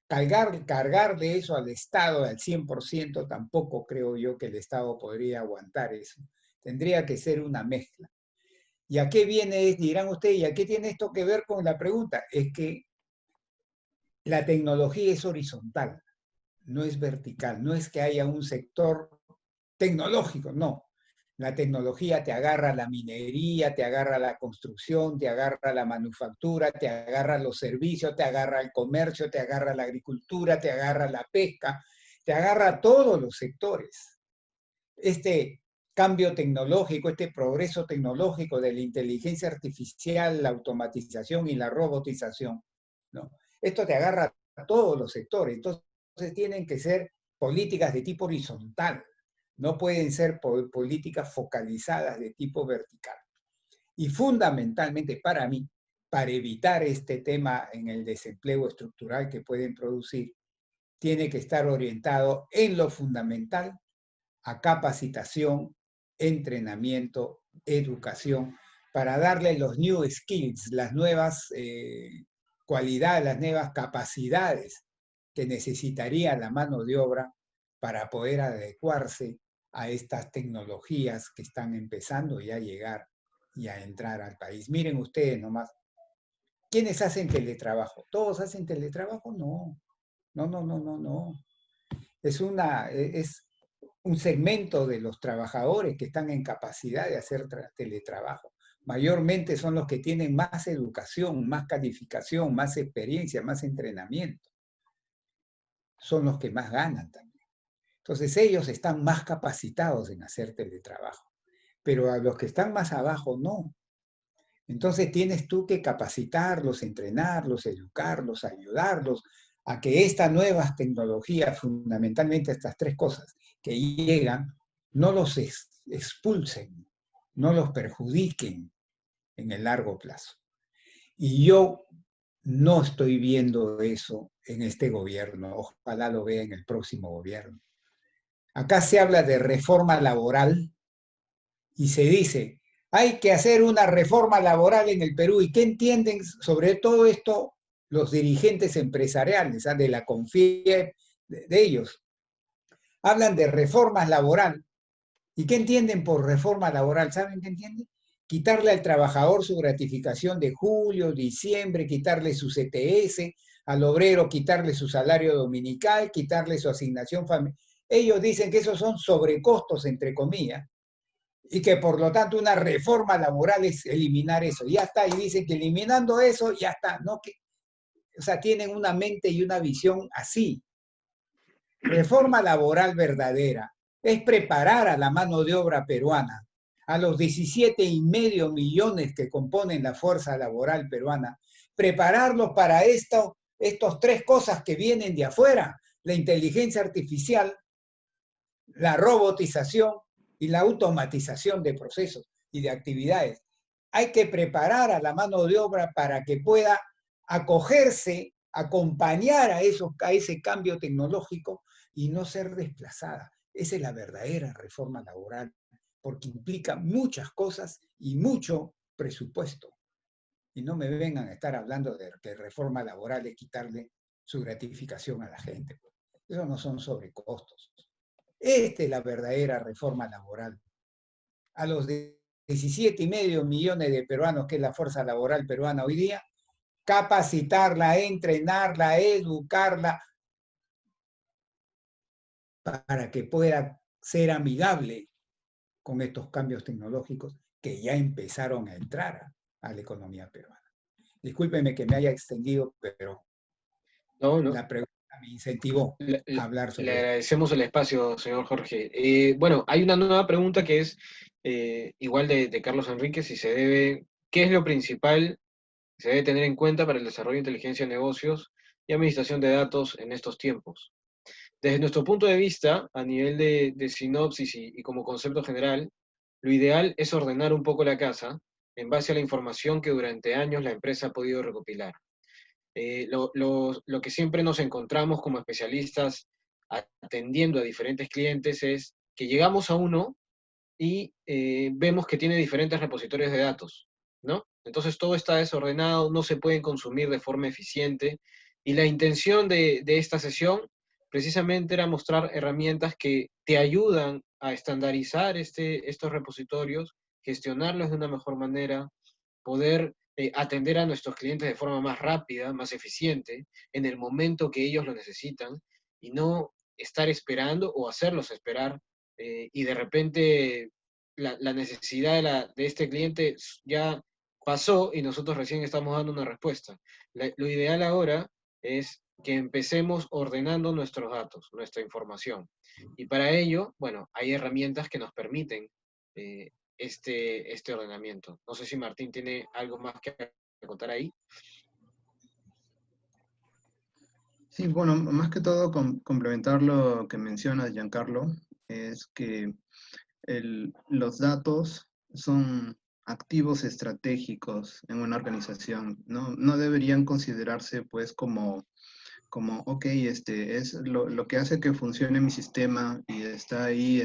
Cargar de eso al Estado al 100% tampoco creo yo que el Estado podría aguantar eso. Tendría que ser una mezcla. ¿Y a qué viene? Dirán ustedes, ¿y a qué tiene esto que ver con la pregunta? Es que la tecnología es horizontal, no es vertical, no es que haya un sector tecnológico, no. La tecnología te agarra la minería, te agarra la construcción, te agarra la manufactura, te agarra los servicios, te agarra el comercio, te agarra la agricultura, te agarra la pesca, te agarra todos los sectores. Este cambio tecnológico, este progreso tecnológico de la inteligencia artificial, la automatización y la robotización, ¿no? Esto te agarra a todos los sectores. Entonces tienen que ser políticas de tipo horizontal, no pueden ser políticas focalizadas de tipo vertical. Y fundamentalmente para mí, para evitar este tema en el desempleo estructural que pueden producir, tiene que estar orientado en lo fundamental a capacitación, entrenamiento, educación, para darle los new skills, las nuevas cualidades, las nuevas capacidades que necesitaría la mano de obra para poder adecuarse a estas tecnologías que están empezando ya a llegar y a entrar al país. Miren ustedes nomás, ¿quiénes hacen teletrabajo? ¿Todos hacen teletrabajo? No, no. Es un segmento de los trabajadores que están en capacidad de hacer teletrabajo. Mayormente son los que tienen más educación, más calificación, más experiencia, más entrenamiento. Son los que más ganan también. Entonces ellos están más capacitados en hacer teletrabajo. Pero a los que están más abajo, no. Entonces tienes tú que capacitarlos, entrenarlos, educarlos, ayudarlos a que estas nuevas tecnologías, fundamentalmente estas tres cosas que llegan, no los expulsen, no los perjudiquen en el largo plazo. Y yo no estoy viendo eso en este gobierno, ojalá lo vea en el próximo gobierno. Acá se habla de reforma laboral y se dice, hay que hacer una reforma laboral en el Perú. ¿Y qué entienden sobre todo esto los dirigentes empresariales, de la CONFIEP, de ellos? Hablan de reformas laboral. ¿Y qué entienden por reforma laboral? ¿Saben qué entienden? Quitarle al trabajador su gratificación de julio, diciembre, quitarle su CTS, al obrero quitarle su salario dominical, quitarle su asignación familiar. Ellos dicen que esos son sobrecostos, entre comillas, y que por lo tanto una reforma laboral es eliminar eso. Ya está, y dicen que eliminando eso, ya está. ¿No? O sea, tienen una mente y una visión así. Reforma laboral verdadera es preparar a la mano de obra peruana, a los 17,5 millones que componen la fuerza laboral peruana, prepararlos para estas tres cosas que vienen de afuera, la inteligencia artificial, la robotización y la automatización de procesos y de actividades. Hay que preparar a la mano de obra para que pueda acogerse, acompañar a ese cambio tecnológico y no ser desplazada. Esa es la verdadera reforma laboral, porque implica muchas cosas y mucho presupuesto. Y no me vengan a estar hablando de que reforma laboral es quitarle su gratificación a la gente. Eso no son sobrecostos. Esta es la verdadera reforma laboral. A los 17,5 millones de peruanos, que es la fuerza laboral peruana hoy día, capacitarla, entrenarla, educarla, para que pueda ser amigable con estos cambios tecnológicos que ya empezaron a entrar a la economía peruana. Discúlpeme que me haya extendido, pero No, no. la pregunta me incentivó a hablar Le sobre esto. agradecemos el espacio, señor Jorge. Bueno, hay una nueva pregunta que es igual de Carlos Enrique, si se debe, ¿qué es lo principal que se debe tener en cuenta para el desarrollo de inteligencia de negocios y administración de datos en estos tiempos? Desde nuestro punto de vista, a nivel de sinopsis y como concepto general, lo ideal es ordenar un poco la casa en base a la información que durante años la empresa ha podido recopilar. Lo que siempre nos encontramos como especialistas atendiendo a diferentes clientes es que llegamos a uno y vemos que tiene diferentes repositorios de datos, ¿no? Entonces todo está desordenado, no se pueden consumir de forma eficiente y la intención de esta sesión precisamente era mostrar herramientas que te ayudan a estandarizar estos repositorios, gestionarlos de una mejor manera, poder atender a nuestros clientes de forma más rápida, más eficiente, en el momento que ellos lo necesitan y no estar esperando o hacerlos esperar y de repente la necesidad de este cliente ya pasó y nosotros recién estamos dando una respuesta. Lo ideal ahora es que empecemos ordenando nuestros datos, nuestra información. Y para ello, bueno, hay herramientas que nos permiten este ordenamiento. No sé si Martín tiene algo más que contar ahí. Sí, bueno, más que todo complementar lo que menciona Giancarlo, es que los datos son activos estratégicos en una organización, no deberían considerarse pues como ok, es lo que hace que funcione mi sistema y está ahí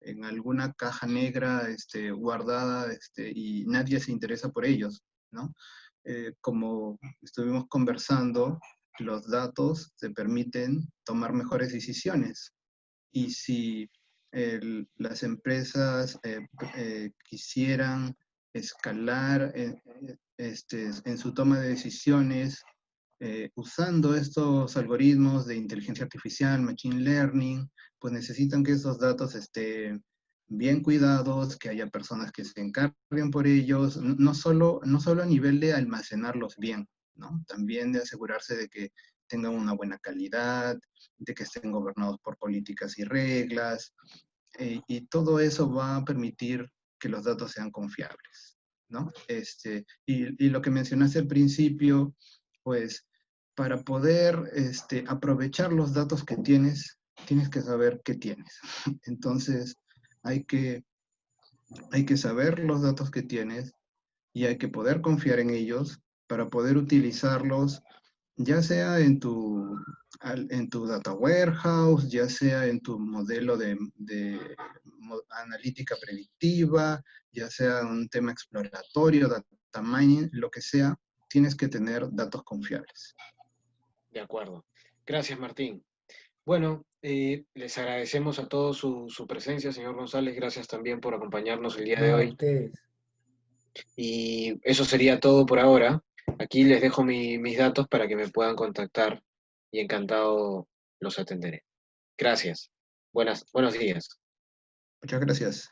en alguna caja negra guardada y nadie se interesa por ellos, ¿no? Como estuvimos conversando, los datos te permiten tomar mejores decisiones. Y si las empresas quisieran escalar en su toma de decisiones, usando estos algoritmos de inteligencia artificial, machine learning, pues necesitan que esos datos estén bien cuidados, que haya personas que se encarguen por ellos, no solo a nivel de almacenarlos bien, ¿no? También de asegurarse de que tengan una buena calidad, de que estén gobernados por políticas y reglas, y todo eso va a permitir que los datos sean confiables, ¿no? Y lo que mencionaste al principio, pues para poder aprovechar los datos que tienes que saber qué tienes. Entonces, hay que saber los datos que tienes y hay que poder confiar en ellos para poder utilizarlos, ya sea en tu data warehouse, ya sea en tu modelo de analítica predictiva, ya sea un tema exploratorio, data mining, lo que sea, tienes que tener datos confiables. De acuerdo. Gracias, Martín. Bueno, les agradecemos a todos su presencia, señor González. Gracias también por acompañarnos el día de No, a hoy. ustedes. Y eso sería todo por ahora. Aquí les dejo mis datos para que me puedan contactar y encantado los atenderé. Gracias. Buenos días. Muchas gracias.